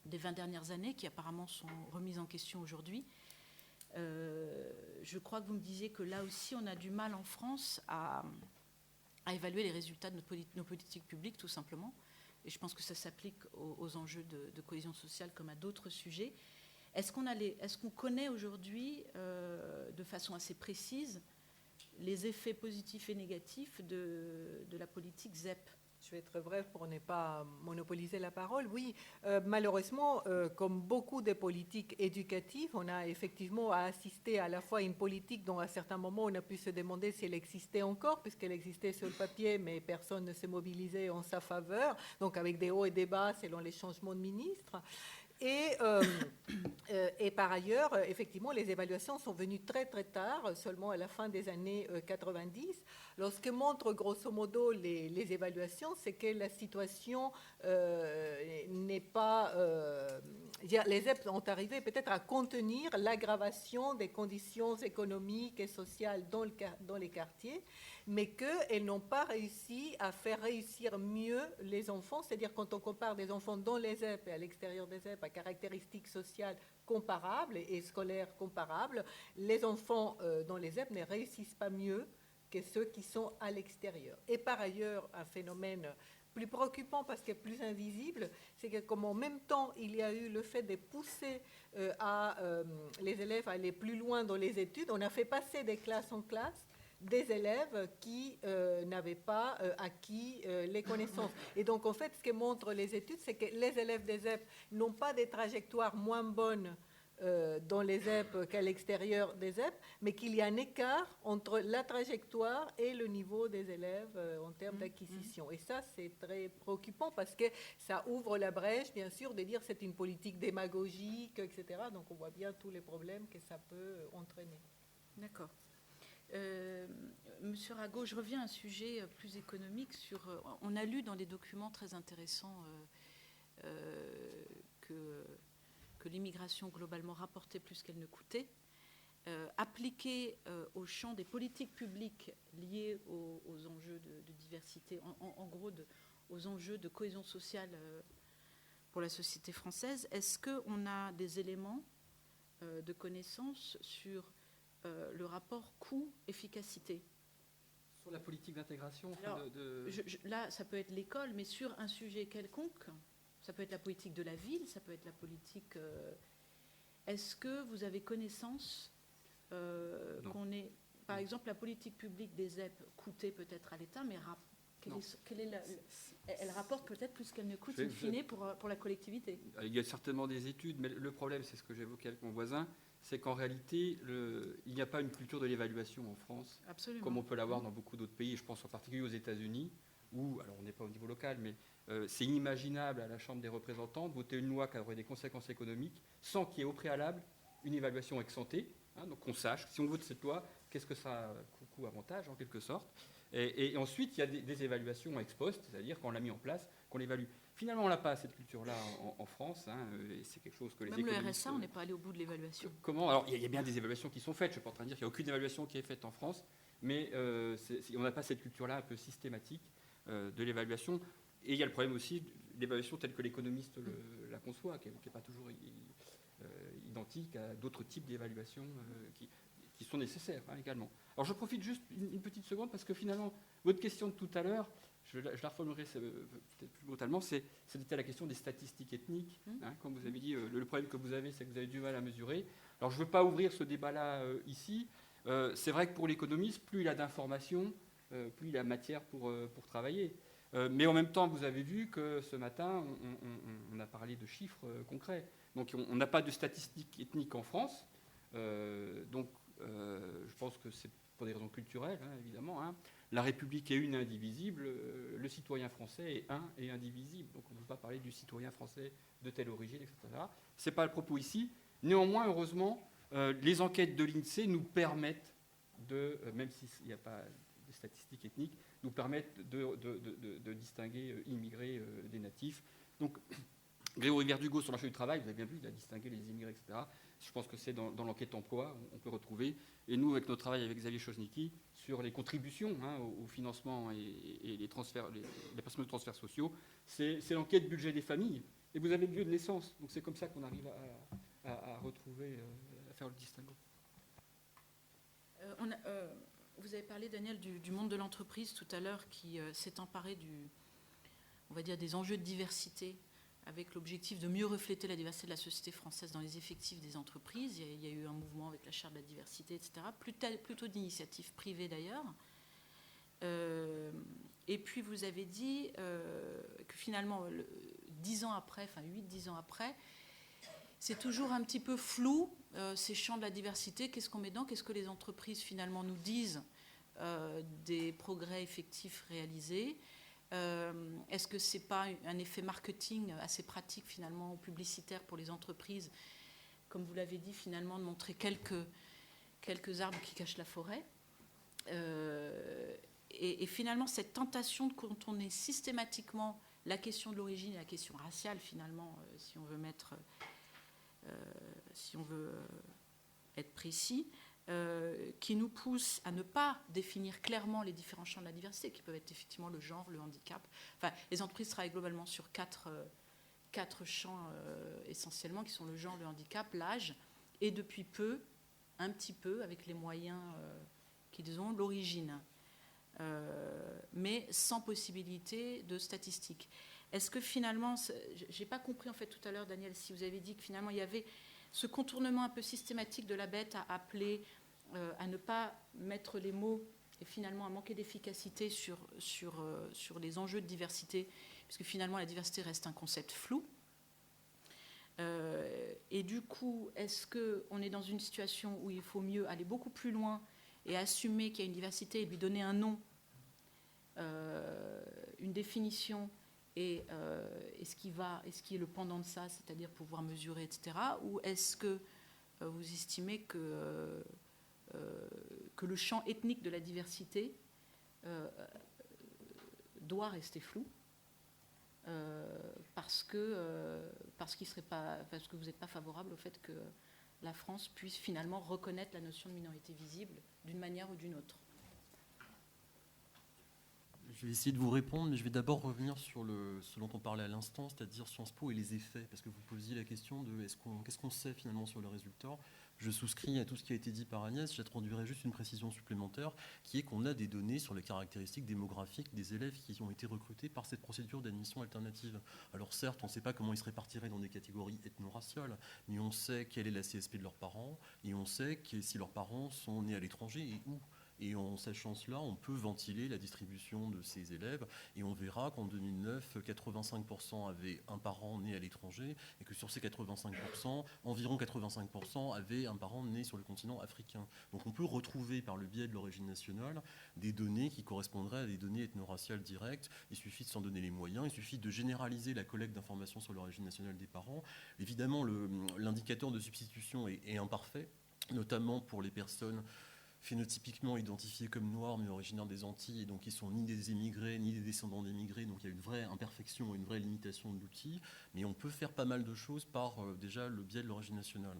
des 20 dernières années, qui apparemment sont remises en question aujourd'hui? Je crois que vous me disiez que là aussi, on a du mal en France à évaluer les résultats de nos politiques publiques, tout simplement. Et je pense que ça s'applique aux enjeux de cohésion sociale comme à d'autres sujets. Est-ce qu'on connaît aujourd'hui, de façon assez précise, les effets positifs et négatifs de la politique ZEP? Je vais être bref pour ne pas monopoliser la parole. Oui, malheureusement, comme beaucoup de politiques éducatives, on a effectivement assisté à la fois à une politique dont à certains moments on a pu se demander si elle existait encore, puisqu'elle existait sur le papier, mais personne ne s'est mobilisé en sa faveur, donc avec des hauts et des bas selon les changements de ministres. Et par ailleurs, effectivement, les évaluations sont venues très très tard, seulement à la fin des années 90. Alors, ce que montrent grosso modo les évaluations, c'est que la situation n'est pas... les ZEP ont arrivé peut-être à contenir l'aggravation des conditions économiques et sociales dans les quartiers, mais qu'elles n'ont pas réussi à faire réussir mieux les enfants. C'est-à-dire quand on compare des enfants dans les ZEP et à l'extérieur des ZEP à caractéristiques sociales comparables et scolaires comparables, les enfants dans les ZEP ne réussissent pas mieux que ceux qui sont à l'extérieur. Et par ailleurs, un phénomène plus préoccupant parce que plus invisible, c'est que comme en même temps il y a eu le fait de pousser les élèves à aller plus loin dans les études, on a fait passer des classes en classe des élèves qui n'avaient pas acquis les connaissances. Et donc, en fait, ce que montrent les études, c'est que les élèves des ZEP n'ont pas des trajectoires moins bonnes dans les ZEP qu'à l'extérieur des ZEP, mais qu'il y a un écart entre la trajectoire et le niveau des élèves en termes d'acquisition. Et ça, c'est très préoccupant parce que ça ouvre la brèche, bien sûr, de dire que c'est une politique démagogique, etc. Donc, on voit bien tous les problèmes que ça peut entraîner. D'accord. Monsieur Rago, je reviens à un sujet plus économique. On a lu dans des documents très intéressants que l'immigration globalement rapportait plus qu'elle ne coûtait. Appliquée au champ des politiques publiques liées aux enjeux de diversité, en gros aux enjeux de cohésion sociale pour la société française, est-ce qu'on a des éléments de connaissance sur le rapport coût-efficacité? Sur la politique d'intégration. Là, ça peut être l'école, mais sur un sujet quelconque, ça peut être la politique de la ville, ça peut être la politique... Est-ce que vous avez connaissance qu'on est... Par exemple, la politique publique des ZEP coûtait peut-être à l'État, mais elle rapporte peut-être plus qu'elle ne coûte in fine pour la collectivité. Il y a certainement des études, mais le problème, c'est ce que j'évoquais avec mon voisin, c'est qu'en réalité, il n'y a pas une culture de l'évaluation en France, Absolument. Comme on peut l'avoir dans beaucoup d'autres pays. Je pense en particulier aux États-Unis, où, alors on n'est pas au niveau local, mais c'est inimaginable à la Chambre des représentants de voter une loi qui aurait des conséquences économiques sans qu'il y ait au préalable une évaluation ex ante, donc qu'on sache, si on vote cette loi, qu'est-ce que ça coût-avantage en quelque sorte. Et ensuite, il y a des évaluations ex post, c'est-à-dire qu'on l'a mis en place, qu'on l'évalue. Finalement, on n'a pas cette culture-là en France, et c'est quelque chose que les économistes... Même le RSA, on n'est pas allé au bout de l'évaluation. Comment? Alors, il y a bien des évaluations qui sont faites. Je ne suis pas en train de dire qu'il n'y a aucune évaluation qui est faite en France, mais on n'a pas cette culture-là un peu systématique de l'évaluation. Et il y a le problème aussi de l'évaluation telle que l'économiste la conçoit, qui n'est pas toujours identique à d'autres types d'évaluations qui sont nécessaires également. Alors je profite juste une petite seconde parce que finalement, votre question de tout à l'heure, je la reformulerai peut-être plus brutalement, c'était la question des statistiques ethniques. Comme vous avez dit, le problème que vous avez, c'est que vous avez du mal à mesurer. Alors je ne veux pas ouvrir ce débat-là ici. C'est vrai que pour l'économiste, plus il a d'informations, plus il a matière pour travailler. Mais en même temps, vous avez vu que ce matin, on a parlé de chiffres concrets. Donc on n'a pas de statistiques ethniques en France. Donc je pense que c'est pour des raisons culturelles, évidemment. La République est une et indivisible. Le citoyen français est un et indivisible. Donc on ne peut pas parler du citoyen français de telle origine, etc. Ce n'est pas le propos ici. Néanmoins, heureusement, les enquêtes de l'INSEE nous permettent même s'il n'y a pas de statistiques ethniques, nous permettent de distinguer immigrés des natifs. Donc, Grégory Verdugo, sur le marché du travail, vous avez bien vu, il a distingué les immigrés, etc. Je pense que c'est dans l'enquête emploi, on peut retrouver. Et nous, avec notre travail avec Xavier Chojnicki, sur les contributions au financement et les transferts, les personnes de transferts sociaux, c'est l'enquête budget des familles. Et vous avez le lieu de naissance. Donc c'est comme ça qu'on arrive à retrouver, à faire le distinguo. Vous avez parlé, Daniel, du monde de l'entreprise tout à l'heure qui s'est emparé on va dire, des enjeux de diversité avec l'objectif de mieux refléter la diversité de la société française dans les effectifs des entreprises. Il y a eu un mouvement avec la charte de la diversité, etc., plutôt d'initiative privée d'ailleurs. Et puis vous avez dit que finalement, 10 ans après, enfin 8-10 ans après, c'est toujours un petit peu flou, ces champs de la diversité. Qu'est-ce qu'on met dedans? Qu'est-ce que les entreprises finalement nous disent des progrès effectifs réalisés? Est-ce que ce n'est pas un effet marketing assez pratique finalement ou publicitaire pour les entreprises, comme vous l'avez dit finalement, de montrer quelques arbres qui cachent la forêt, et finalement cette tentation de contourner systématiquement la question de l'origine et la question raciale finalement, si on veut être précis, qui nous pousse à ne pas définir clairement les différents champs de la diversité, qui peuvent être effectivement le genre, le handicap. Enfin, les entreprises travaillent globalement sur quatre champs essentiellement, qui sont le genre, le handicap, l'âge, et depuis peu, un petit peu, avec les moyens qu'ils ont, l'origine, mais sans possibilité de statistiques. Est-ce que finalement, je n'ai pas compris en fait tout à l'heure, Daniel, si vous avez dit que finalement il y avait ce contournement un peu systématique de la bête à appeler, à ne pas mettre les mots et finalement à manquer d'efficacité sur les enjeux de diversité, puisque finalement la diversité reste un concept flou. Et du coup, est-ce qu'on est dans une situation où il faut mieux aller beaucoup plus loin et assumer qu'il y a une diversité et lui donner un nom, une définition, et ce qui est le pendant de ça, c'est-à-dire pouvoir mesurer, etc. Ou est-ce que vous estimez que le champ ethnique de la diversité doit rester flou parce que vous n'êtes pas favorable au fait que la France puisse finalement reconnaître la notion de minorité visible d'une manière ou d'une autre? Je vais essayer de vous répondre, mais je vais d'abord revenir sur ce dont on parlait à l'instant, c'est-à-dire Sciences Po et les effets, parce que vous posiez la question de qu'est-ce qu'on sait finalement sur le résultat. Je souscris à tout ce qui a été dit par Agnès, j'introduirai juste une précision supplémentaire, qui est qu'on a des données sur les caractéristiques démographiques des élèves qui ont été recrutés par cette procédure d'admission alternative. Alors certes, on ne sait pas comment ils se répartiraient dans des catégories ethno-raciales, mais on sait quelle est la CSP de leurs parents, et on sait si leurs parents sont nés à l'étranger et où. Et en sachant cela, on peut ventiler la distribution de ces élèves. Et on verra qu'en 2009, 85% avaient un parent né à l'étranger et que sur ces 85%, environ 85% avaient un parent né sur le continent africain. Donc on peut retrouver par le biais de l'origine nationale des données qui correspondraient à des données ethno-raciales directes. Il suffit de s'en donner les moyens, il suffit de généraliser la collecte d'informations sur l'origine nationale des parents. Évidemment, l'indicateur de substitution est imparfait, notamment pour les personnes phénotypiquement identifiés comme noirs mais originaires des Antilles, et donc ils sont ni des émigrés ni des descendants d'émigrés, donc il y a une vraie imperfection et une vraie limitation de l'outil, mais on peut faire pas mal de choses par déjà le biais de l'origine nationale.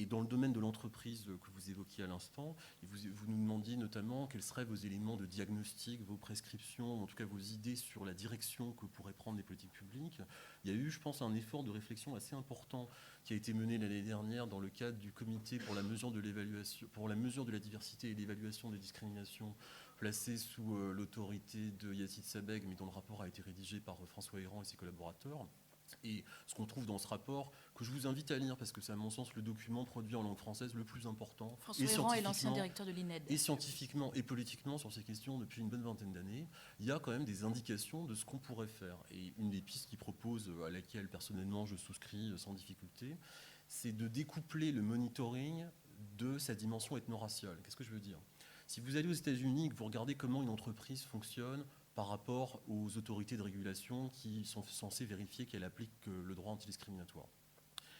Et dans le domaine de l'entreprise que vous évoquiez à l'instant, vous nous demandiez notamment quels seraient vos éléments de diagnostic, vos prescriptions, en tout cas vos idées sur la direction que pourraient prendre les politiques publiques. Il y a eu, je pense, un effort de réflexion assez important qui a été mené l'année dernière dans le cadre du comité pour la mesure de la diversité et l'évaluation des discriminations, placé sous l'autorité de Yacine Sabeg, mais dont le rapport a été rédigé par François Héran et ses collaborateurs. Et ce qu'on trouve dans ce rapport, que je vous invite à lire, parce que c'est à mon sens le document produit en langue française le plus important. François Héran est l'ancien directeur de l'INED. Et scientifiquement et politiquement sur ces questions depuis une bonne vingtaine d'années, il y a quand même des indications de ce qu'on pourrait faire. Et une des pistes qu'il propose, à laquelle personnellement je souscris sans difficulté, c'est de découpler le monitoring de sa dimension ethno-raciale. Qu'est-ce que je veux dire ? Si vous allez aux États-Unis et que vous regardez comment une entreprise fonctionne par rapport aux autorités de régulation qui sont censées vérifier qu'elle applique le droit antidiscriminatoire.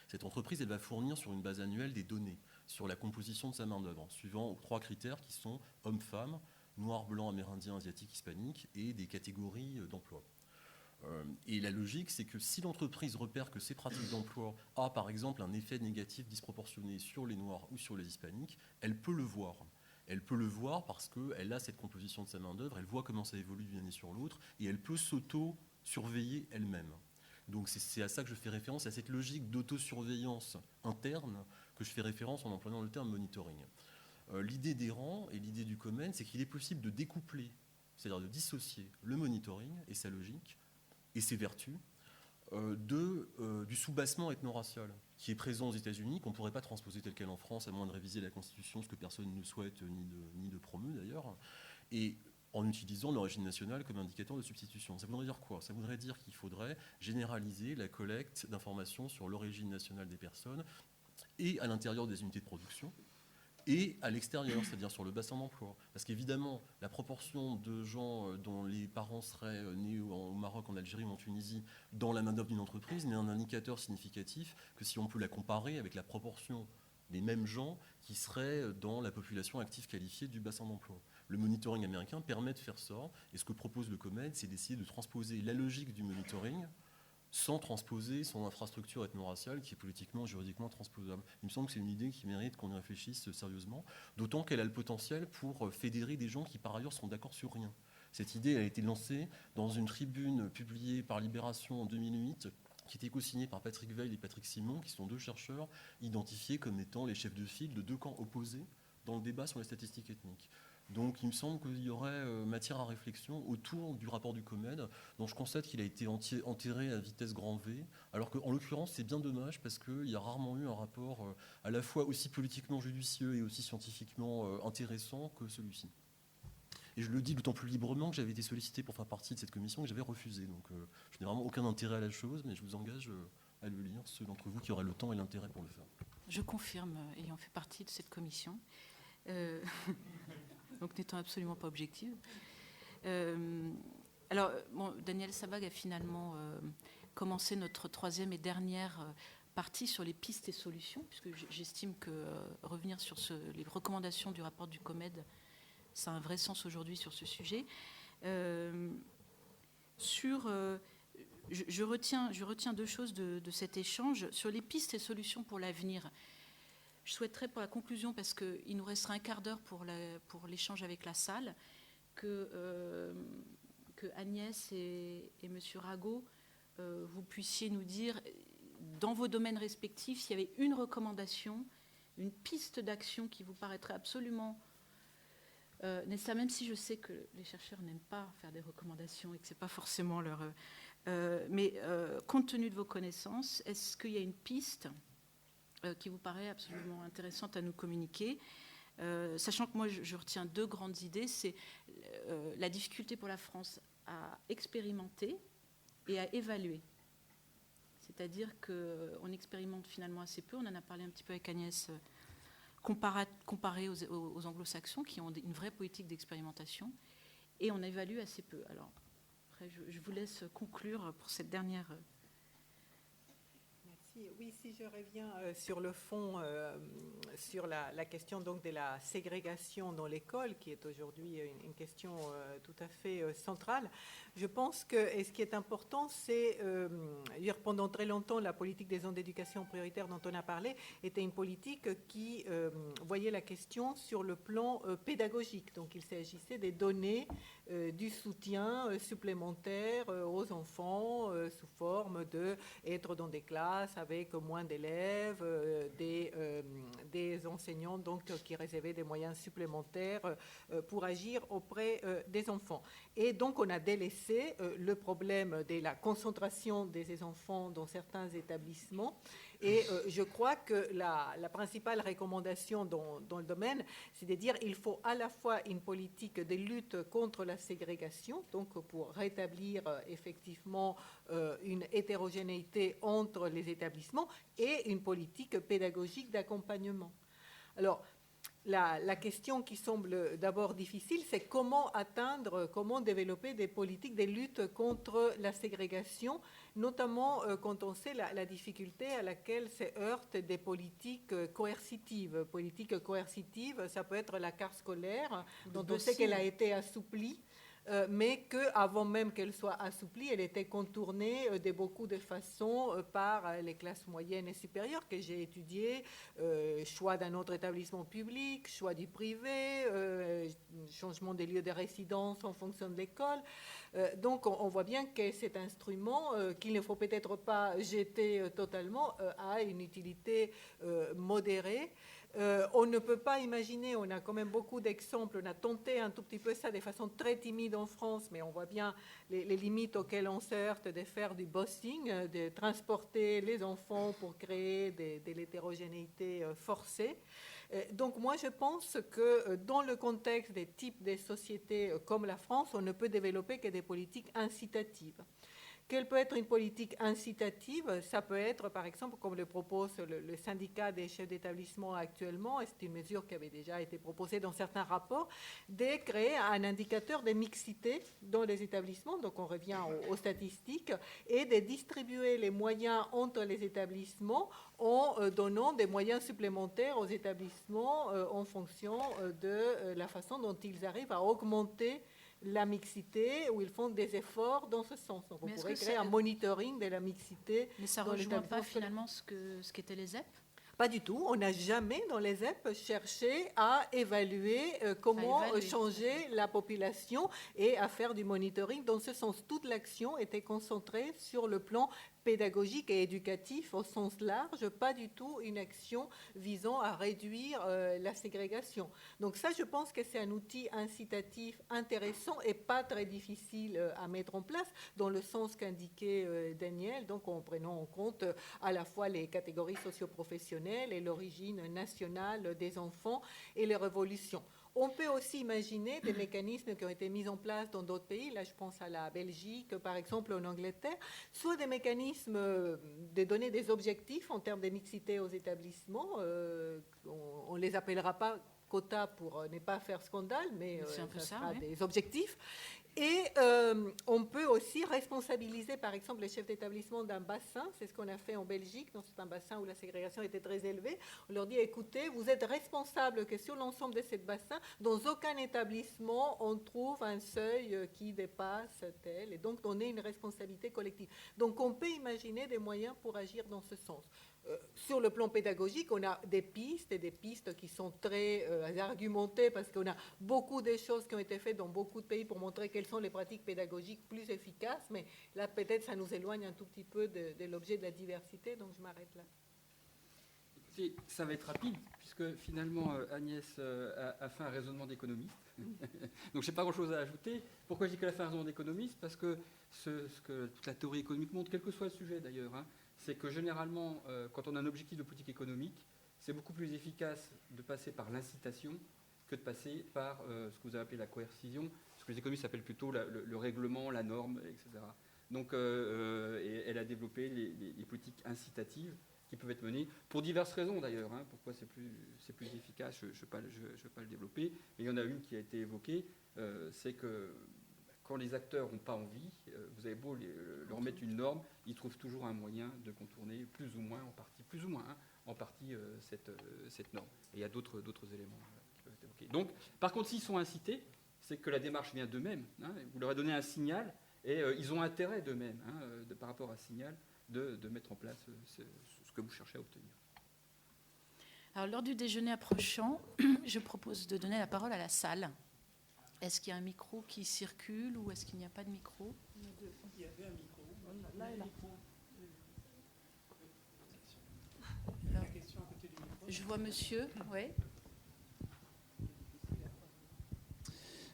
Cette entreprise, elle va fournir sur une base annuelle des données sur la composition de sa main-d'œuvre, suivant 3 critères qui sont hommes-femmes, noirs, blancs, amérindiens, asiatiques, hispaniques, et des catégories d'emploi. Et la logique, c'est que si l'entreprise repère que ces pratiques d'emploi a, par exemple, un effet négatif disproportionné sur les noirs ou sur les hispaniques, elle peut le voir. Elle peut le voir parce qu'elle a cette composition de sa main-d'œuvre, elle voit comment ça évolue d'une année sur l'autre, et elle peut s'auto-surveiller elle-même. Donc c'est à ça que je fais référence, à cette logique d'autosurveillance interne que je fais référence en employant le terme monitoring. L'idée d'Héran et l'idée du Comen, c'est qu'il est possible de découpler, c'est-à-dire de dissocier le monitoring et sa logique et ses vertus du soubassement ethno-racial qui est présent aux États-Unis, qu'on ne pourrait pas transposer tel quel en France, à moins de réviser la Constitution, ce que personne ne souhaite, ni de promeut d'ailleurs, et en utilisant l'origine nationale comme indicateur de substitution. Ça voudrait dire quoi ? Ça voudrait dire qu'il faudrait généraliser la collecte d'informations sur l'origine nationale des personnes, et à l'intérieur des unités de production, et à l'extérieur, c'est-à-dire sur le bassin d'emploi. Parce qu'évidemment, la proportion de gens dont les parents seraient nés au Maroc, en Algérie ou en Tunisie dans la main-d'œuvre d'une entreprise n'est un indicateur significatif que si on peut la comparer avec la proportion des mêmes gens qui seraient dans la population active qualifiée du bassin d'emploi. Le monitoring américain permet de faire ça, et ce que propose le COMED, c'est d'essayer de transposer la logique du monitoring sans transposer son infrastructure ethno-raciale qui est politiquement, juridiquement transposable. Il me semble que c'est une idée qui mérite qu'on y réfléchisse sérieusement, d'autant qu'elle a le potentiel pour fédérer des gens qui par ailleurs sont d'accord sur rien. Cette idée a été lancée dans une tribune publiée par Libération en 2008, qui était co-signée par Patrick Veil et Patrick Simon, qui sont 2 chercheurs identifiés comme étant les chefs de file de 2 camps opposés dans le débat sur les statistiques ethniques. Donc il me semble qu'il y aurait matière à réflexion autour du rapport du COMED, dont je constate qu'il a été enterré à vitesse grand V, alors qu'en l'occurrence c'est bien dommage parce qu'il y a rarement eu un rapport à la fois aussi politiquement judicieux et aussi scientifiquement intéressant que celui-ci. Et je le dis d'autant plus librement que j'avais été sollicité pour faire partie de cette commission et que j'avais refusé. Donc je n'ai vraiment aucun intérêt à la chose, mais je vous engage à le lire, ceux d'entre vous qui auraient le temps et l'intérêt pour le faire. Je confirme, ayant fait partie de cette commission. Donc n'étant absolument pas objective. Alors, bon, Daniel Sabag a finalement commencé notre 3e et dernière partie sur les pistes et solutions, puisque j'estime que revenir sur les recommandations du rapport du COMED, ça a un vrai sens aujourd'hui sur ce sujet. Je retiens 2 choses de cet échange. Sur les pistes et solutions pour l'avenir, je souhaiterais pour la conclusion, parce qu'il nous restera un quart d'heure pour l'échange avec la salle, que Agnès et M. Rago, vous puissiez nous dire, dans vos domaines respectifs, s'il y avait une recommandation, une piste d'action qui vous paraîtrait absolument nécessaire, même si je sais que les chercheurs n'aiment pas faire des recommandations et que ce n'est pas forcément leur... mais compte tenu de vos connaissances, est-ce qu'il y a une piste qui vous paraît absolument intéressante à nous communiquer, sachant que moi je retiens 2 grandes idées, c'est la difficulté pour la France à expérimenter et à évaluer. C'est-à-dire qu'on expérimente finalement assez peu, on en a parlé un petit peu avec Agnès, comparé aux anglo-saxons qui ont une vraie politique d'expérimentation, et on évalue assez peu. Alors après je vous laisse conclure pour cette dernière... Oui, si je reviens sur le fond, sur la question donc de la ségrégation dans l'école, qui est aujourd'hui une question tout à fait centrale, je pense que, et ce qui est important, c'est, pendant très longtemps, la politique des zones d'éducation prioritaire dont on a parlé était une politique qui voyait la question sur le plan pédagogique. Donc il s'agissait de donner du soutien supplémentaire aux enfants sous forme d'être dans des classes avec moins d'élèves, des enseignants donc, qui réservaient des moyens supplémentaires pour agir auprès des enfants. Et donc on a délaissé le problème de la concentration des enfants dans certains établissements. Et je crois que la principale recommandation dans le domaine, c'est de dire qu'il faut à la fois une politique de lutte contre la ségrégation, donc pour rétablir effectivement une hétérogénéité entre les établissements, et une politique pédagogique d'accompagnement. Alors, la question qui semble d'abord difficile, c'est comment développer des politiques de lutte contre la ségrégation, notamment quand on sait la difficulté à laquelle se heurtent des politiques coercitives. Politiques coercitives, ça peut être la carte scolaire, dont on sait qu'elle a été assouplie, mais qu'avant même qu'elle soit assouplie, elle était contournée de beaucoup de façons par les classes moyennes et supérieures que j'ai étudiées, choix d'un autre établissement public, choix du privé, changement des lieux de résidence en fonction de l'école. Donc on voit bien que cet instrument, qu'il ne faut peut-être pas jeter totalement, a une utilité modérée. On ne peut pas imaginer, on a quand même beaucoup d'exemples, on a tenté un tout petit peu ça de façon très timide en France, mais on voit bien les limites auxquelles on se heurte de faire du busing, de transporter les enfants pour créer de l'hétérogénéité forcée. Donc moi je pense que dans le contexte des types de sociétés comme la France, on ne peut développer que des politiques incitatives. Quelle peut être une politique incitative? Ça peut être, par exemple, comme le propose le syndicat des chefs d'établissement actuellement, et c'est une mesure qui avait déjà été proposée dans certains rapports, de créer un indicateur de mixité dans les établissements, donc on revient aux statistiques, et de distribuer les moyens entre les établissements en donnant des moyens supplémentaires aux établissements en fonction de la façon dont ils arrivent à augmenter la mixité, où ils font des efforts dans ce sens. Donc, on pourrait créer un monitoring de la mixité. Mais ça ne rejoint pas finalement ce qu'étaient les ZEP? Pas du tout. On n'a jamais, dans les ZEP, cherché à évaluer comment changer la population et à faire du monitoring. Dans ce sens, toute l'action était concentrée sur le plan pédagogique et éducatif au sens large, pas du tout une action visant à réduire la ségrégation. Donc ça, je pense que c'est un outil incitatif intéressant et pas très difficile à mettre en place, dans le sens qu'indiquait Daniel, donc en prenant en compte à la fois les catégories socio-professionnelles et l'origine nationale des enfants et les révolutions. On peut aussi imaginer des mécanismes qui ont été mis en place dans d'autres pays, là je pense à la Belgique, par exemple en Angleterre, soit des mécanismes de donner des objectifs en termes de mixité aux établissements, on ne les appellera pas quotas pour ne pas faire scandale, mais ça sera des objectifs. Et on peut aussi responsabiliser, par exemple, les chefs d'établissement d'un bassin. C'est ce qu'on a fait en Belgique, dans un bassin où la ségrégation était très élevée. On leur dit, écoutez, vous êtes responsable que sur l'ensemble de ce bassin, dans aucun établissement, on trouve un seuil qui dépasse tel. Et donc, donner une responsabilité collective. Donc, on peut imaginer des moyens pour agir dans ce sens. Sur le plan pédagogique, on a des pistes qui sont très argumentées parce qu'on a beaucoup de choses qui ont été faites dans beaucoup de pays pour montrer quelles sont les pratiques pédagogiques plus efficaces, mais là peut-être ça nous éloigne un tout petit peu de l'objet de la diversité, donc je m'arrête là. Écoutez, ça va être rapide puisque finalement Agnès a fait un raisonnement d'économiste, donc je n'ai pas grand-chose à ajouter. Pourquoi je dis qu'elle a fait un raisonnement d'économiste? Parce que ce que toute la théorie économique montre, quel que soit le sujet d'ailleurs, c'est que généralement, quand on a un objectif de politique économique, c'est beaucoup plus efficace de passer par l'incitation que de passer par ce que vous avez appelé la coercition, ce que les économistes appellent plutôt le règlement, la norme, etc. Donc, et elle a développé les politiques incitatives qui peuvent être menées pour diverses raisons d'ailleurs. Pourquoi c'est plus efficace, je ne vais pas le développer, mais il y en a une qui a été évoquée, c'est que quand les acteurs n'ont pas envie, vous avez beau leur mettre une norme, ils trouvent toujours un moyen de contourner plus ou moins en partie cette norme. Et il y a d'autres éléments qui peuvent être évoqués. Donc, par contre, s'ils sont incités, c'est que la démarche vient d'eux-mêmes. Vous leur avez donné un signal et ils ont intérêt d'eux-mêmes, par rapport à ce signal, de mettre en place ce que vous cherchez à obtenir. Alors, lors du déjeuner approchant, je propose de donner la parole à la salle. Est-ce qu'il y a un micro qui circule ou est-ce qu'il n'y a pas de micro? Il y avait un micro. Là et là. Je vois monsieur, oui.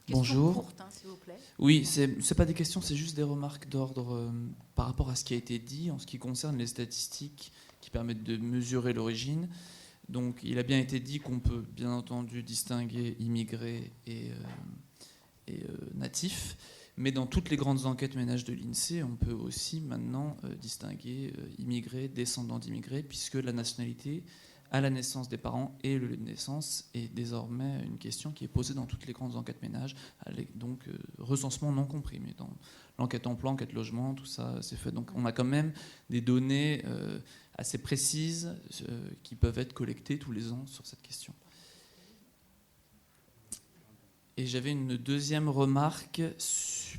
Bonjour. Courte, s'il vous plaît. Oui, c'est pas des questions, c'est juste des remarques d'ordre par rapport à ce qui a été dit en ce qui concerne les statistiques qui permettent de mesurer l'origine. Donc, il a bien été dit qu'on peut bien entendu distinguer immigrés et natifs, mais dans toutes les grandes enquêtes ménages de l'INSEE, on peut aussi maintenant distinguer immigrés, descendants d'immigrés, puisque la nationalité à la naissance des parents et le lieu de naissance est désormais une question qui est posée dans toutes les grandes enquêtes ménages, avec donc recensement non compris, mais dans l'enquête emploi, enquête logement, tout ça c'est fait. Donc on a quand même des données assez précises qui peuvent être collectées tous les ans sur cette question. Et j'avais une deuxième remarque,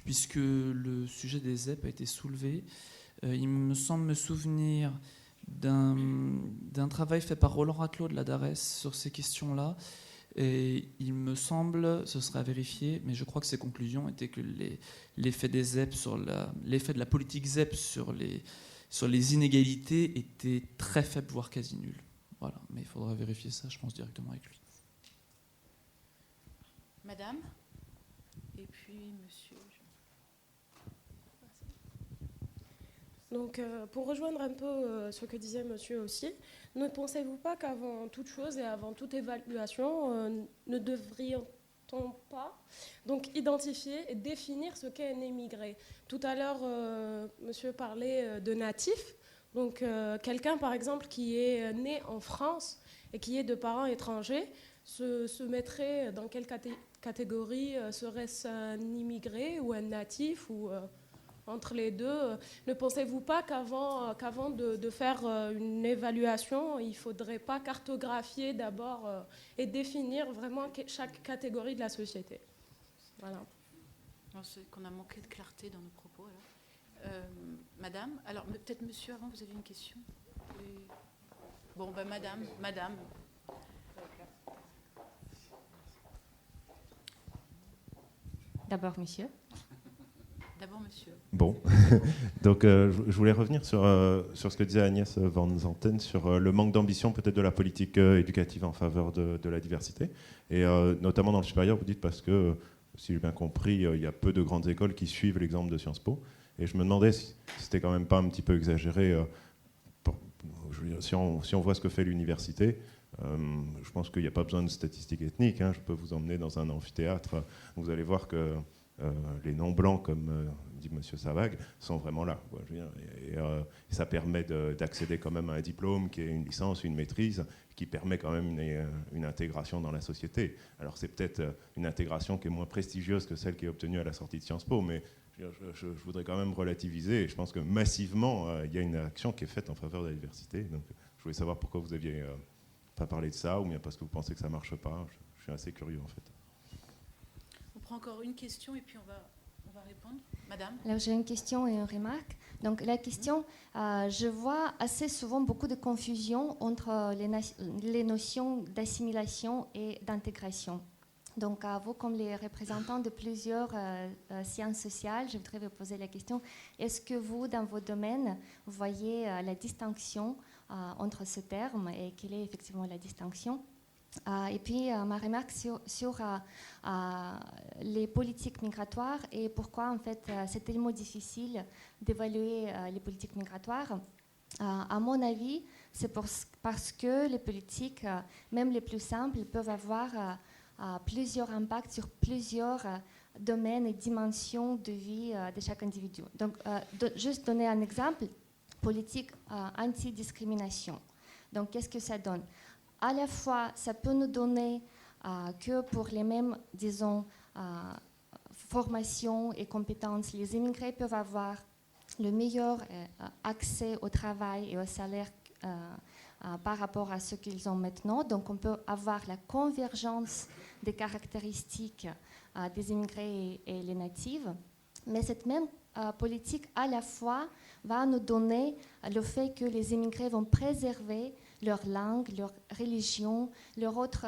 puisque le sujet des ZEP a été soulevé. Il me semble me souvenir d'un travail fait par Roland Raclot de la DARES sur ces questions-là. Et il me semble, ce serait à vérifier, mais je crois que ses conclusions étaient que l'effet des ZEP l'effet de la politique ZEP sur les inégalités était très faible, voire quasi nul. Voilà, mais il faudra vérifier ça, je pense, directement avec lui. Madame, et puis monsieur. Donc, pour rejoindre un peu ce que disait monsieur aussi, ne pensez-vous pas qu'avant toute chose et avant toute évaluation, ne devrions-on pas donc identifier et définir ce qu'est un émigré? Tout à l'heure, monsieur parlait de natif. Donc, quelqu'un, par exemple, qui est né en France et qui est de parents étrangers, se mettrait dans quelle catégorie? Serait-ce un immigré ou un natif ou entre les deux? Ne pensez-vous pas qu'avant de faire une évaluation, il ne faudrait pas cartographier d'abord et définir vraiment chaque catégorie de la société? Voilà. C'est qu'on a manqué de clarté dans nos propos. Alors. Madame, alors peut-être monsieur, avant vous avez une question? Oui. Bon, ben madame. D'abord, monsieur. D'abord, monsieur. Bon, donc je voulais revenir sur ce que disait Agnès Van Zanten sur le manque d'ambition peut-être de la politique éducative en faveur de la diversité. Et notamment dans le supérieur, vous dites parce que, si j'ai bien compris, il y a peu de grandes écoles qui suivent l'exemple de Sciences Po. Et je me demandais si c'était quand même pas un petit peu exagéré. Je veux dire, si on voit ce que fait l'université, je pense qu'il n'y a pas besoin de statistiques ethniques. Je peux vous emmener dans un amphithéâtre. Vous allez voir que les non-blancs, comme dit M. Savag, sont vraiment là. Quoi, je veux dire, et ça permet d'accéder quand même à un diplôme qui est une licence, une maîtrise, qui permet quand même une intégration dans la société. Alors c'est peut-être une intégration qui est moins prestigieuse que celle qui est obtenue à la sortie de Sciences Po, mais je voudrais quand même relativiser. Et je pense que massivement, il y a une action qui est faite en faveur de la diversité. Donc je voulais savoir pourquoi vous n'aviez pas parlé de ça, ou bien parce que vous pensez que ça ne marche pas. Je suis assez curieux en fait. On prend encore une question et puis on va répondre. Madame. Alors j'ai une question et une remarque. Donc la question, je vois assez souvent beaucoup de confusion entre les notions d'assimilation et d'intégration. Donc vous, comme les représentants de plusieurs sciences sociales, je voudrais vous poser la question, est-ce que vous, dans vos domaines, voyez la distinction entre ce terme et quelle est effectivement la distinction? Et puis ma remarque sur les politiques migratoires et pourquoi en fait c'est tellement difficile d'évaluer les politiques migratoires. À mon avis, c'est parce que les politiques, même les plus simples, peuvent avoir plusieurs impacts sur plusieurs domaines et dimensions de vie de chaque individu. Donc, juste donner un exemple, politique anti-discrimination. Donc, qu'est-ce que ça donne? À la fois, ça peut nous donner que pour les mêmes, disons, formation et compétences, les immigrés peuvent avoir le meilleur accès au travail et au salaire par rapport à ce qu'ils ont maintenant. Donc on peut avoir la convergence des caractéristiques des immigrés et les natifs. Mais cette même politique, à la fois, va nous donner le fait que les immigrés vont préserver leur langue, leur religion, leur autre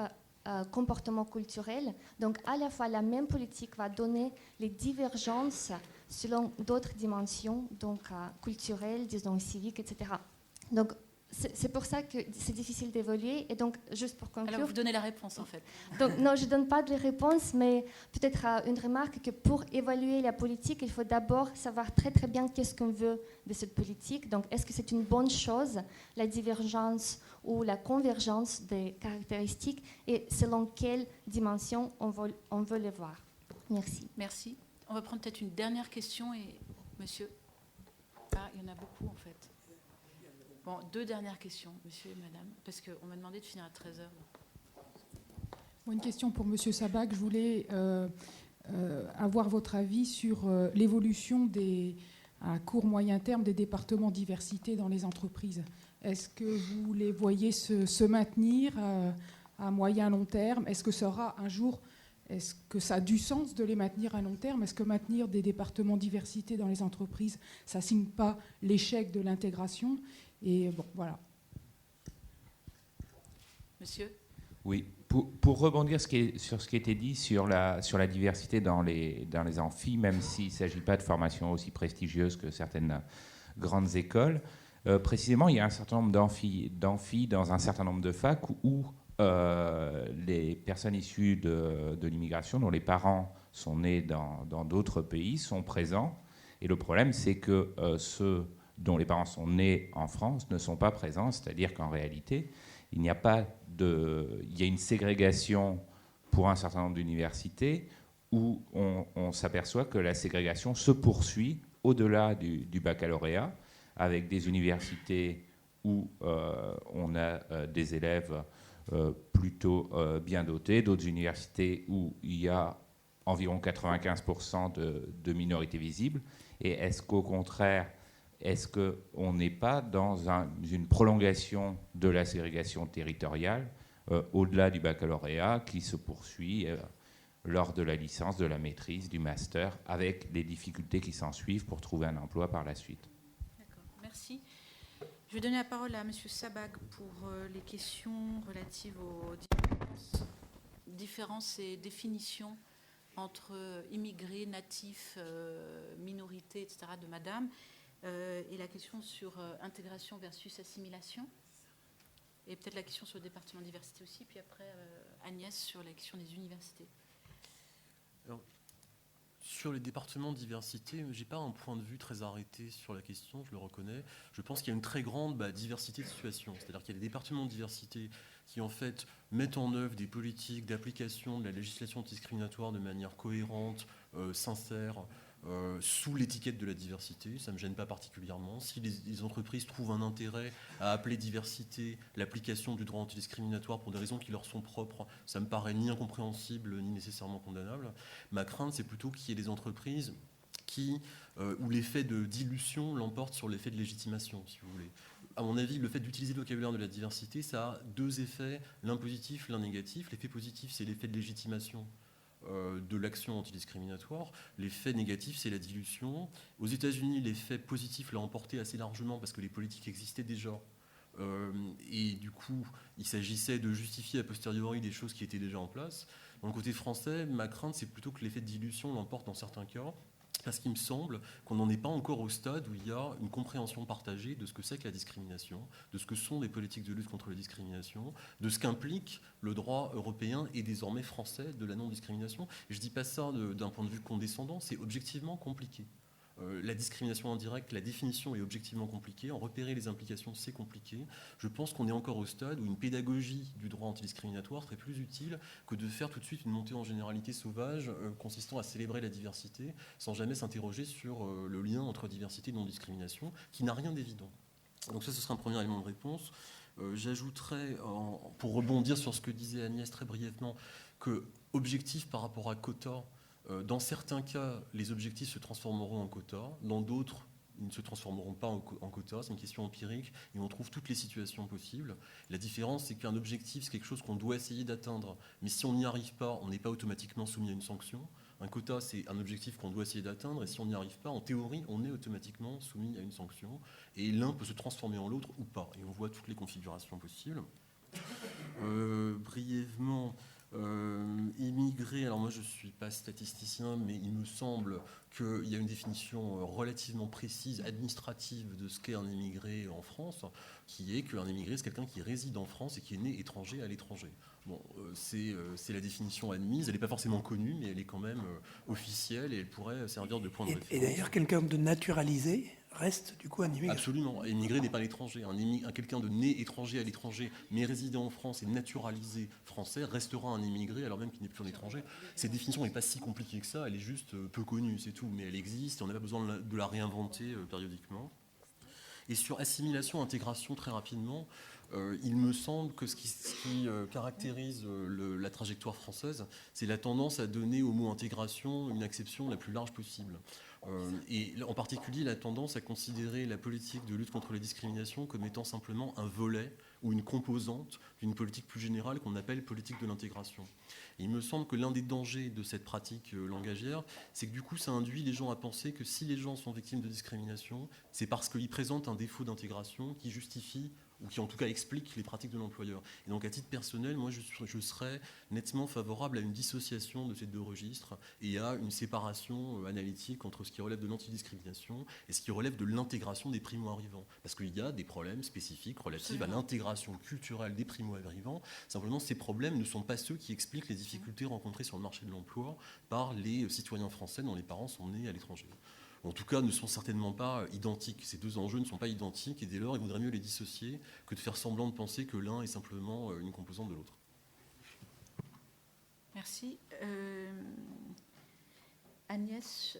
comportement culturel. Donc, à la fois, la même politique va donner les divergences selon d'autres dimensions, donc culturelles, disons civiques, etc. Donc, c'est pour ça que c'est difficile d'évoluer. Et donc, juste pour conclure... Alors, vous donnez la réponse, en fait. Donc, non, je ne donne pas de réponse, mais peut-être une remarque que pour évaluer la politique, il faut d'abord savoir très, très bien qu'est-ce qu'on veut de cette politique. Donc, est-ce que c'est une bonne chose, la divergence ou la convergence des caractéristiques, et selon quelle dimension on veut les voir. Merci. Merci. On va prendre peut-être une dernière question. Et monsieur... Ah, il y en a beaucoup, en fait. Bon, 2 dernières questions, monsieur et madame, parce qu'on m'a demandé de finir à 13h. Une question pour monsieur Sabac. Je voulais avoir votre avis sur l'évolution à court moyen terme des départements diversité dans les entreprises. Est-ce que vous les voyez se maintenir à moyen long terme? Est-ce que ça aura un jour, est-ce que ça a du sens de les maintenir à long terme? Est-ce que maintenir des départements diversité dans les entreprises, ça ne signe pas l'échec de l'intégration? Et bon, voilà. Monsieur? Oui, pour rebondir sur ce qui a été dit sur la diversité dans les amphis, même s'il ne s'agit pas de formations aussi prestigieuses que certaines grandes écoles, précisément, il y a un certain nombre d'amphis dans un certain nombre de facs où les personnes issues de l'immigration, dont les parents sont nés dans d'autres pays, sont présents. Et le problème, c'est que ceux dont les parents sont nés en France ne sont pas présents, c'est-à-dire qu'en réalité, il y a une ségrégation pour un certain nombre d'universités où on s'aperçoit que la ségrégation se poursuit au-delà du baccalauréat, avec des universités où on a des élèves plutôt bien dotés, d'autres universités où il y a environ 95% de minorités visibles. Et est-ce qu'au contraire, est-ce qu'on n'est pas dans une prolongation de la ségrégation territoriale au-delà du baccalauréat qui se poursuit lors de la licence, de la maîtrise, du master, avec les difficultés qui s'en suivent pour trouver un emploi par la suite? D'accord, merci. Je vais donner la parole à M. Sabac pour les questions relatives aux différences et définitions entre immigrés, natifs, minorités, etc. de madame. Et la question sur intégration versus assimilation. Et peut-être la question sur le département diversité aussi. Puis après, Agnès, sur la question des universités. Alors, sur les départements diversité, je n'ai pas un point de vue très arrêté sur la question, je le reconnais. Je pense qu'il y a une très grande diversité de situations. C'est-à-dire qu'il y a des départements de diversité qui, en fait, mettent en œuvre des politiques d'application de la législation discriminatoire de manière cohérente, sincère, sous l'étiquette de la diversité, ça ne me gêne pas particulièrement. Si les entreprises trouvent un intérêt à appeler diversité l'application du droit antidiscriminatoire pour des raisons qui leur sont propres, ça me paraît ni incompréhensible ni nécessairement condamnable. Ma crainte, c'est plutôt qu'il y ait des entreprises où l'effet de dilution l'emporte sur l'effet de légitimation, si vous voulez. À mon avis, le fait d'utiliser le vocabulaire de la diversité, ça a 2 effets, l'un positif, l'un négatif. L'effet positif, c'est l'effet de légitimation de l'action antidiscriminatoire. L'effet négatif, c'est la dilution. Aux États-Unis, l'effet positif l'a emporté assez largement parce que les politiques existaient déjà. Et du coup, il s'agissait de justifier a posteriori des choses qui étaient déjà en place. Dans le côté français, ma crainte, c'est plutôt que l'effet de dilution l'emporte dans certains cas, parce qu'il me semble qu'on n'en est pas encore au stade où il y a une compréhension partagée de ce que c'est que la discrimination, de ce que sont les politiques de lutte contre la discrimination, de ce qu'implique le droit européen et désormais français de la non-discrimination. Et je ne dis pas ça d'un point de vue condescendant, c'est objectivement compliqué. La discrimination indirecte, la définition est objectivement compliquée. En repérer les implications, c'est compliqué. Je pense qu'on est encore au stade où une pédagogie du droit antidiscriminatoire serait plus utile que de faire tout de suite une montée en généralité sauvage consistant à célébrer la diversité sans jamais s'interroger sur le lien entre diversité et non-discrimination, qui n'a rien d'évident. Donc ça, ce sera un premier élément de réponse. J'ajouterais, pour rebondir sur ce que disait Agnès très brièvement, que objectif par rapport à quota, Dans certains cas, les objectifs se transformeront en quotas. Dans d'autres, ils ne se transformeront pas en quotas. C'est une question empirique et on trouve toutes les situations possibles. La différence, c'est qu'un objectif, c'est quelque chose qu'on doit essayer d'atteindre. Mais si on n'y arrive pas, on n'est pas automatiquement soumis à une sanction. Un quota, c'est un objectif qu'on doit essayer d'atteindre. Et si on n'y arrive pas, en théorie, on est automatiquement soumis à une sanction. Et l'un peut se transformer en l'autre ou pas. Et on voit toutes les configurations possibles. Brièvement... immigré, alors moi je ne suis pas statisticien, mais il me semble qu'il y a une définition relativement précise, administrative de ce qu'est un immigré en France, qui est qu'un immigré c'est quelqu'un qui réside en France et qui est né étranger à l'étranger. Bon, c'est la définition admise, elle n'est pas forcément connue, mais elle est quand même officielle et elle pourrait servir de point de référence. Et d'ailleurs, quelqu'un de naturalisé reste du coup un immigré. Absolument. Immigré n'est pas l'étranger. Quelqu'un de né étranger à l'étranger, mais résidant en France et naturalisé français, restera un immigré alors même qu'il n'est plus un étranger. Cette définition n'est pas si compliquée que ça, elle est juste peu connue, c'est tout. Mais elle existe et on n'a pas besoin de la réinventer périodiquement. Et sur assimilation, intégration, très rapidement, il me semble que ce qui caractérise la trajectoire française, c'est la tendance à donner au mot intégration une acception la plus large possible. Et en particulier la tendance à considérer la politique de lutte contre les discriminations comme étant simplement un volet ou une composante d'une politique plus générale qu'on appelle politique de l'intégration. Et il me semble que l'un des dangers de cette pratique langagière, c'est que du coup ça induit les gens à penser que si les gens sont victimes de discrimination, c'est parce qu'ils présentent un défaut d'intégration qui justifie ou qui en tout cas explique les pratiques de l'employeur. Et donc à titre personnel, moi je serais nettement favorable à une dissociation de ces deux registres et à une séparation analytique entre ce qui relève de l'antidiscrimination et ce qui relève de l'intégration des primo-arrivants. Parce qu'il y a des problèmes spécifiques relatifs à l'intégration culturelle des primo-arrivants. Simplement, ces problèmes ne sont pas ceux qui expliquent les difficultés rencontrées sur le marché de l'emploi par les citoyens français dont les parents sont nés à l'étranger. En tout cas, ne sont certainement pas identiques. Ces deux enjeux ne sont pas identiques et dès lors, il vaudrait mieux les dissocier que de faire semblant de penser que l'un est simplement une composante de l'autre. Merci. Agnès,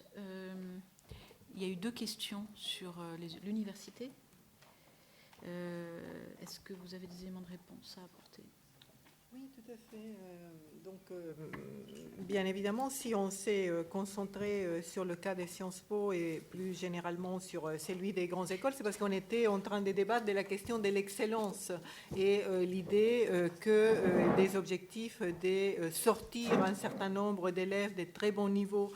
il y a eu 2 questions sur l'université. Est-ce que vous avez des éléments de réponse à apporter ? Oui, tout à fait. Bien évidemment, si on s'est concentré sur le cas des Sciences Po et plus généralement sur celui des grandes écoles, c'est parce qu'on était en train de débattre de la question de l'excellence et l'idée que des objectifs de sortir un certain nombre d'élèves de très bons niveaux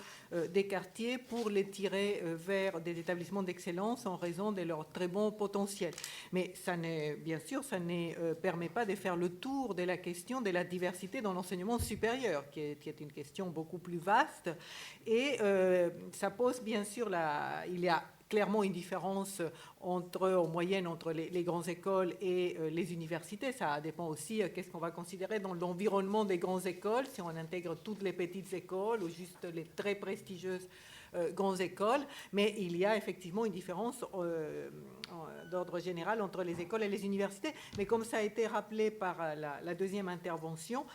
des quartiers pour les tirer vers des établissements d'excellence en raison de leur très bon potentiel. Mais ça bien sûr, ça ne permet pas de faire le tour de la question de la diversité dans l'enseignement supérieur, qui est une question beaucoup plus vaste. Et ça pose bien sûr, il y a clairement une différence en moyenne entre les grandes écoles et les universités. Ça dépend aussi qu'est-ce qu'on va considérer dans l'environnement des grandes écoles, si on intègre toutes les petites écoles ou juste les très prestigieuses grandes écoles. Mais il y a effectivement une différence d'ordre général entre les écoles et les universités. Mais comme ça a été rappelé par la deuxième intervention,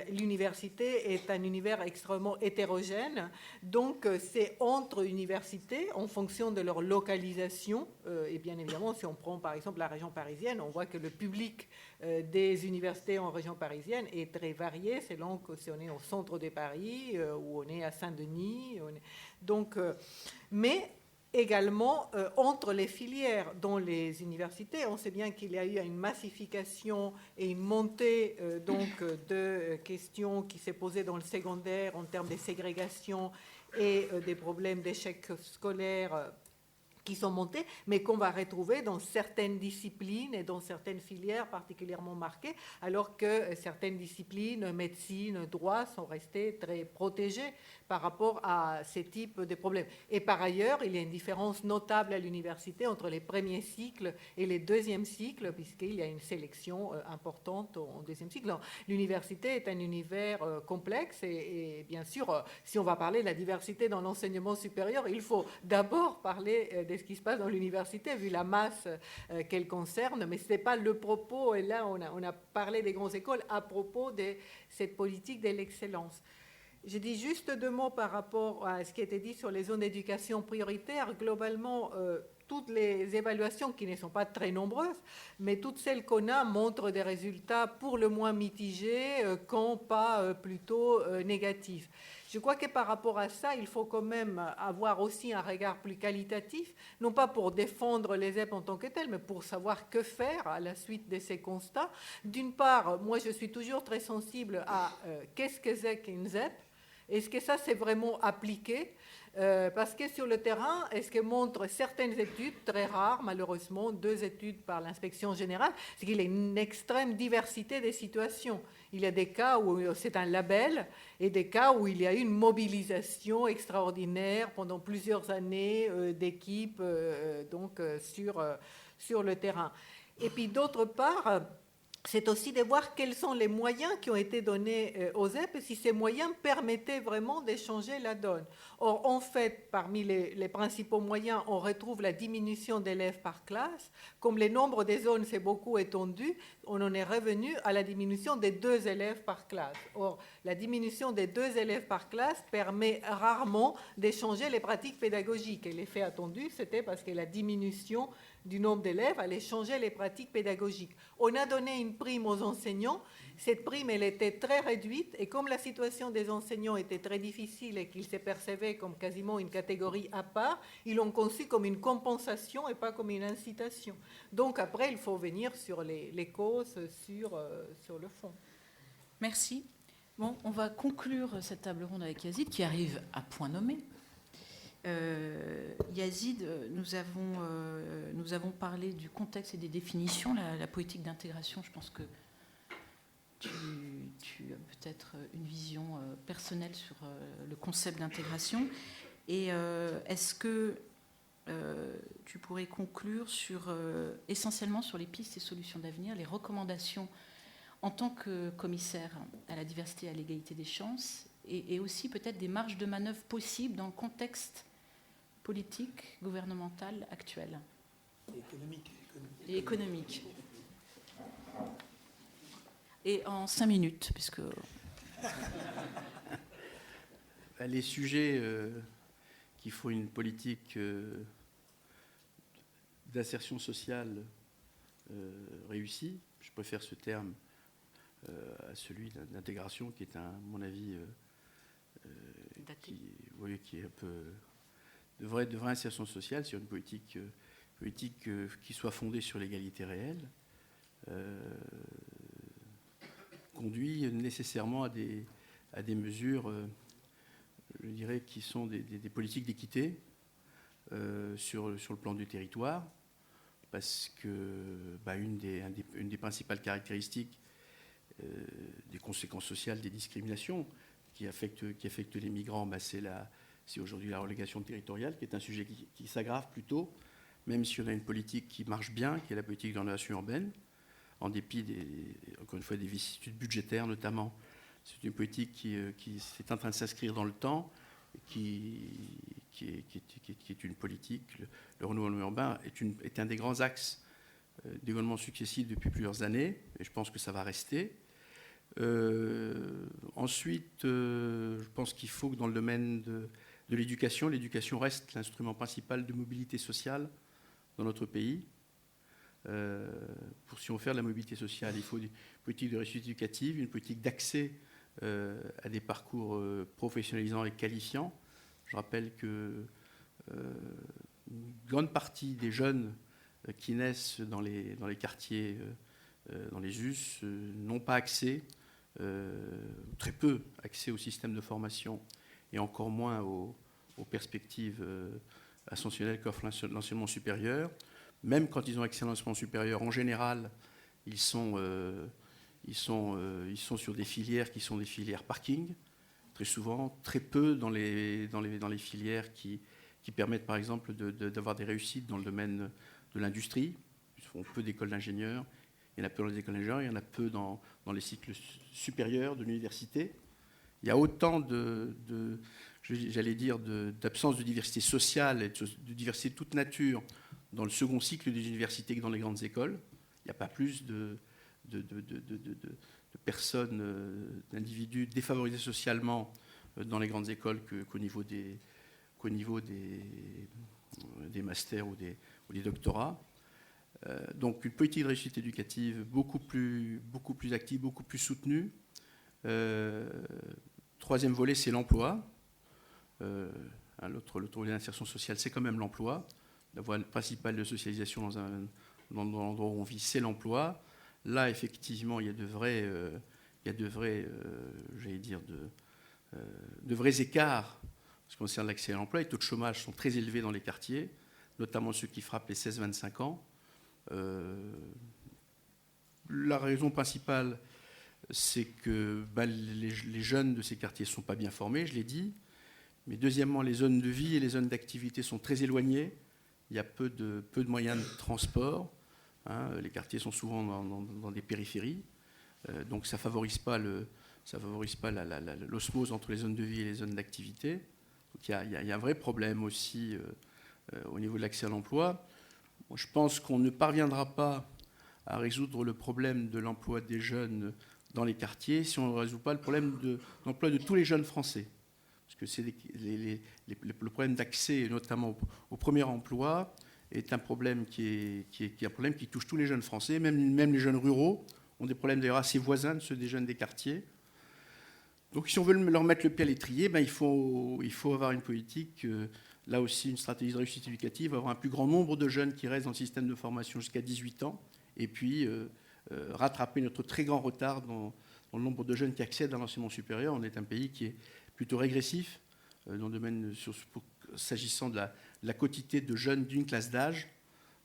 l'université est un univers extrêmement hétérogène. Donc, c'est entre universités, en fonction de leur localisation. Et bien évidemment, si on prend par exemple la région parisienne, on voit que le public des universités en région parisienne est très varié selon si on est au centre de Paris ou on est à Saint-Denis. Donc, mais également entre les filières dans les universités, on sait bien qu'il y a eu une massification et une montée donc de questions qui s'est posée dans le secondaire en termes de ségrégation et des problèmes d'échec scolaire qui sont montés, mais qu'on va retrouver dans certaines disciplines et dans certaines filières particulièrement marquées, alors que certaines disciplines, médecine, droit, sont restées très protégées par rapport à ces types de problèmes. Et par ailleurs, il y a une différence notable à l'université entre les premiers cycles et les deuxièmes cycles, puisqu'il y a une sélection importante en deuxième cycle. L'université est un univers complexe et bien sûr, si on va parler de la diversité dans l'enseignement supérieur, il faut d'abord parler de ce qui se passe dans l'université, vu la masse qu'elle concerne, mais ce n'est pas le propos, et là on a parlé des grandes écoles à propos de cette politique de l'excellence. Je dis juste 2 mots par rapport à ce qui a été dit sur les zones d'éducation prioritaire. Globalement, toutes les évaluations, qui ne sont pas très nombreuses, mais toutes celles qu'on a montrent des résultats pour le moins mitigés, quand pas plutôt négatifs. Je crois que par rapport à ça, il faut quand même avoir aussi un regard plus qualitatif, non pas pour défendre les ZEP en tant que tels, mais pour savoir que faire à la suite de ces constats. D'une part, moi je suis toujours très sensible à qu'est-ce que c'est qu'une ZEP. Est-ce que ça, c'est vraiment appliqué? Parce que sur le terrain, est-ce que montrent certaines études, très rares malheureusement, 2 études par l'inspection générale, c'est qu'il y a une extrême diversité des situations. Il y a des cas où c'est un label et des cas où il y a une mobilisation extraordinaire pendant plusieurs années d'équipes sur le terrain. Et puis d'autre part, c'est aussi de voir quels sont les moyens qui ont été donnés aux ZEP et si ces moyens permettaient vraiment de changer la donne. Or, en fait, parmi les principaux moyens, on retrouve la diminution d'élèves par classe. Comme le nombre des zones s'est beaucoup étendu, on en est revenu à la diminution des 2 élèves par classe. Or, la diminution des 2 élèves par classe permet rarement de changer les pratiques pédagogiques. Et l'effet attendu, c'était parce que la diminution du nombre d'élèves allait changer les pratiques pédagogiques. On a donné une prime aux enseignants. Cette prime, elle était très réduite. Et comme la situation des enseignants était très difficile et qu'ils se percevaient comme quasiment une catégorie à part, ils l'ont conçu comme une compensation et pas comme une incitation. Donc après, il faut venir sur les causes, sur le fond. Merci. Bon, on va conclure cette table ronde avec Yazid, qui arrive à point nommé. Yazid, nous avons parlé du contexte et des définitions, la politique d'intégration. Je pense que tu as peut-être une vision personnelle sur le concept d'intégration. Et est-ce que tu pourrais conclure essentiellement sur les pistes et solutions d'avenir, les recommandations en tant que commissaire à la diversité et à l'égalité des chances, et aussi peut-être des marges de manœuvre possibles dans le contexte politique, gouvernementale actuelle et économique. Et en 5 minutes, puisque... Les sujets qui font une politique d'insertion sociale réussie, je préfère ce terme à celui d'intégration, qui est, à mon avis, qui est un peu... de vraie insertion sociale sur une politique qui soit fondée sur l'égalité réelle, conduit nécessairement à des mesures, je dirais, qui sont des politiques d'équité sur le plan du territoire, parce que une des principales caractéristiques des conséquences sociales des discriminations qui affectent les migrants, c'est aujourd'hui la relégation territoriale, qui est un sujet qui s'aggrave plutôt, même si on a une politique qui marche bien, qui est la politique d'orientation urbaine, en dépit, encore une fois, des vicissitudes budgétaires notamment. C'est une politique qui est en train de s'inscrire dans le temps, qui est une politique. Le renouvellement urbain est un des grands axes d'évolution successifs depuis plusieurs années, et je pense que ça va rester. Ensuite, je pense qu'il faut que dans le domaine de l'éducation reste l'instrument principal de mobilité sociale dans notre pays. Si on veut faire de la mobilité sociale, il faut une politique de réussite éducative, une politique d'accès à des parcours professionnalisants et qualifiants. Je rappelle que une grande partie des jeunes qui naissent dans les quartiers, dans les US, n'ont pas accès, très peu accès au système de formation et encore moins aux perspectives ascensionnelles qu'offre l'enseignement supérieur. Même quand ils ont accès à l'enseignement supérieur, en général, ils sont sur des filières qui sont des filières parking, très souvent, très peu dans les filières qui permettent, par exemple, d'avoir des réussites dans le domaine de l'industrie. Ils font peu d'écoles d'ingénieurs, il y en a peu dans les écoles d'ingénieurs, il y en a peu dans les cycles supérieurs de l'université. Il y a autant d'absence de diversité sociale et de diversité de toute nature dans le second cycle des universités que dans les grandes écoles. Il n'y a pas plus de personnes, d'individus défavorisés socialement dans les grandes écoles qu'au niveau des masters ou ou les doctorats. Donc une politique de réussite éducative beaucoup plus active, beaucoup plus soutenue. Troisième volet, c'est l'emploi. L'autre volet d'insertion sociale, c'est quand même l'emploi. La voie principale de socialisation dans l'endroit où on vit, c'est l'emploi. Là, effectivement, il y a de vrais écarts en ce qui concerne l'accès à l'emploi. Les taux de chômage sont très élevés dans les quartiers, notamment ceux qui frappent les 16-25 ans. La raison principale, c'est que les jeunes de ces quartiers ne sont pas bien formés, je l'ai dit. Mais deuxièmement, les zones de vie et les zones d'activité sont très éloignées. Il y a peu de moyens de transport. Les quartiers sont souvent dans des périphéries. Donc ça ne favorise pas l'osmose entre les zones de vie et les zones d'activité. Donc il y a un vrai problème aussi au niveau de l'accès à l'emploi. Je pense qu'on ne parviendra pas à résoudre le problème de l'emploi des jeunes dans les quartiers si on ne résout pas le problème de l'emploi de tous les jeunes Français. Parce que le problème d'accès, notamment au premier emploi, est un problème qui touche tous les jeunes Français, même les jeunes ruraux ont des problèmes d'ailleurs assez voisins de ceux des jeunes des quartiers. Donc si on veut leur mettre le pied à l'étrier, il faut avoir une politique, là aussi une stratégie de réussite éducative, avoir un plus grand nombre de jeunes qui restent dans le système de formation jusqu'à 18 ans, et puis rattraper notre très grand retard dans le nombre de jeunes qui accèdent à l'enseignement supérieur. On est un pays qui est plutôt régressif dans le domaine, s'agissant de la quotité de jeunes d'une classe d'âge.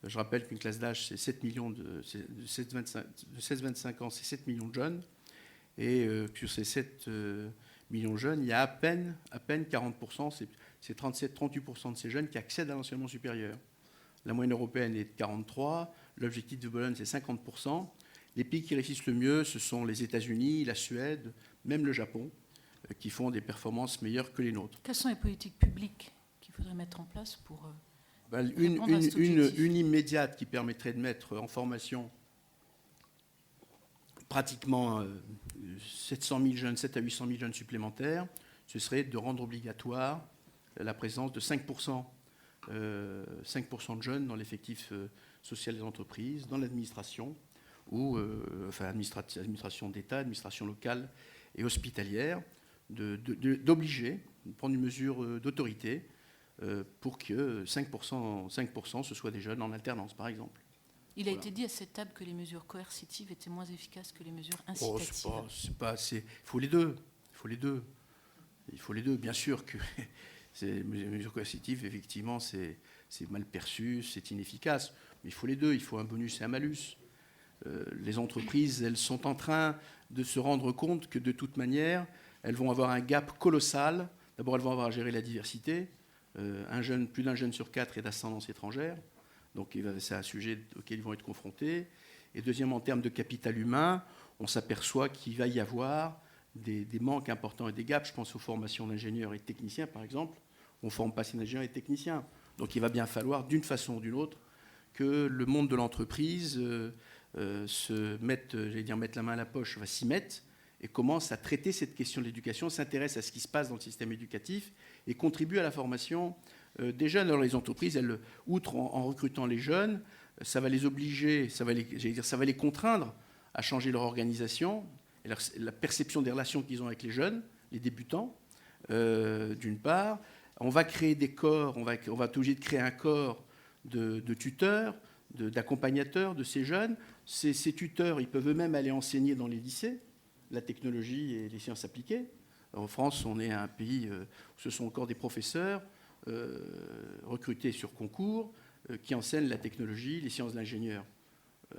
Je rappelle qu'une classe d'âge, c'est 7 millions de 16-25 ans, c'est 7 millions de jeunes. Et sur ces 7 millions de jeunes, il y a à peine 40%, c'est 37-38% de ces jeunes qui accèdent à l'enseignement supérieur. La moyenne européenne est de 43%, l'objectif de Bologne, c'est 50%. Les pays qui réussissent le mieux, ce sont les États-Unis, la Suède, même le Japon, qui font des performances meilleures que les nôtres. Quelles sont les politiques publiques qu'il faudrait mettre en place pour une immédiate qui permettrait de mettre en formation pratiquement 700 000 jeunes, 7 à 800 000 jeunes supplémentaires, ce serait de rendre obligatoire la présence de 5% de jeunes dans l'effectif social des entreprises, dans l'administration, ou administration d'État, administration locale et hospitalière, d'obliger, de prendre une mesure d'autorité pour que 5% ce soit des jeunes en alternance, par exemple. Il a été dit à cette table que les mesures coercitives étaient moins efficaces que les mesures incitatives. C'est pas assez. Il faut les deux. Bien sûr que les mesures coercitives, effectivement, c'est mal perçu, c'est inefficace. Mais il faut les deux. Il faut un bonus et un malus. Les entreprises, elles sont en train de se rendre compte que de toute manière, elles vont avoir un gap colossal. D'abord, elles vont avoir à gérer la diversité. Plus d'un jeune sur 4 est d'ascendance étrangère. Donc c'est un sujet auquel ils vont être confrontés. Et deuxièmement, en termes de capital humain, on s'aperçoit qu'il va y avoir des manques importants et des gaps. Je pense aux formations d'ingénieurs et de techniciens, par exemple. On ne forme pas ces ingénieurs et techniciens. Donc il va bien falloir, d'une façon ou d'une autre, que le monde de l'entreprise mette la main à la poche, va s'y mettre et commence à traiter cette question de l'éducation, s'intéresse à ce qui se passe dans le système éducatif et contribue à la formation des jeunes. Alors les entreprises, elles, outre en recrutant les jeunes, ça va les obliger, ça va les contraindre à changer leur organisation et la perception des relations qu'ils ont avec les jeunes, les débutants, d'une part. On va créer des corps, on va être obligé de créer un corps de tuteurs, d'accompagnateurs de ces jeunes. Ces tuteurs, ils peuvent eux-mêmes aller enseigner dans les lycées la technologie et les sciences appliquées. En France, on est un pays où ce sont encore des professeurs recrutés sur concours qui enseignent la technologie, les sciences de l'ingénieur.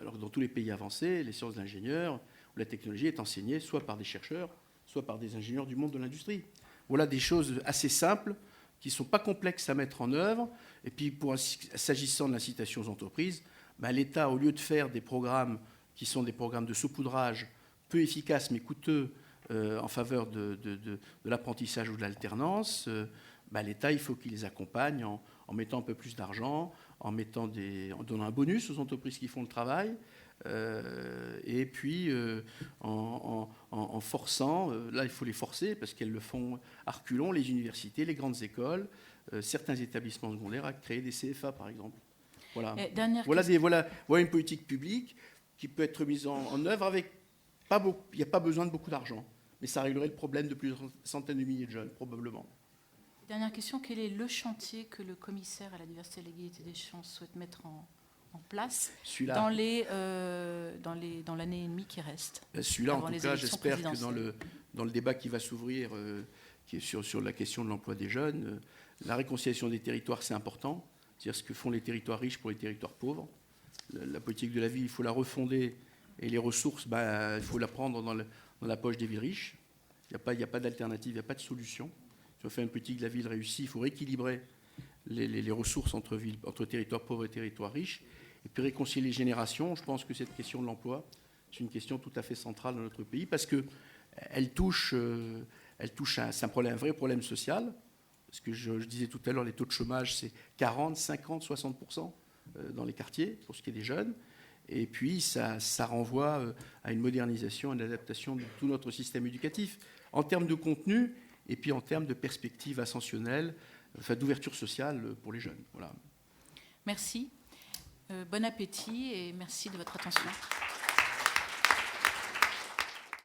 Alors que dans tous les pays avancés, les sciences de l'ingénieur ou la technologie est enseignée soit par des chercheurs, soit par des ingénieurs du monde de l'industrie. Voilà des choses assez simples qui ne sont pas complexes à mettre en œuvre. Et puis, s'agissant de l'incitation aux entreprises, l'État, au lieu de faire des programmes qui sont des programmes de saupoudrage peu efficaces mais coûteux en faveur de l'apprentissage ou de l'alternance, l'État, il faut qu'il les accompagne en mettant un peu plus d'argent, en donnant un bonus aux entreprises qui font le travail, et puis en forçant, là il faut les forcer parce qu'elles le font à reculons, les universités, les grandes écoles, certains établissements secondaires à créer des CFA par exemple. Voilà. Dernière Voilà, question. voilà une politique publique qui peut être mise en œuvre avec il n'y a pas besoin de beaucoup d'argent, mais ça réglerait le problème de plusieurs centaines de milliers de jeunes, probablement. Dernière question, quel est le chantier que le commissaire à la diversité et l'égalité des chances souhaite mettre en place dans l'année et demie qui reste? Celui-là, en tout cas, j'espère que dans le débat qui va s'ouvrir, qui est sur la question de l'emploi des jeunes, la réconciliation des territoires, c'est important. C'est-à-dire ce que font les territoires riches pour les territoires pauvres. La politique de la ville, il faut la refonder, et les ressources, il faut la prendre dans la poche des villes riches. Il n'y a pas d'alternative, il n'y a pas de solution. Si on fait une politique de la ville réussie, il faut rééquilibrer les ressources entre territoires pauvres et territoires riches. Et puis réconcilier les générations. Je pense que cette question de l'emploi, c'est une question tout à fait centrale dans notre pays parce qu'elle touche c'est un vrai problème social. Parce que je disais tout à l'heure, les taux de chômage, c'est 40, 50, 60% dans les quartiers, pour ce qui est des jeunes. Et puis, ça renvoie à une modernisation, à une adaptation de tout notre système éducatif, en termes de contenu et puis en termes de perspectives ascensionnelles, d'ouverture sociale pour les jeunes. Voilà. Merci. Bon appétit et merci de votre attention.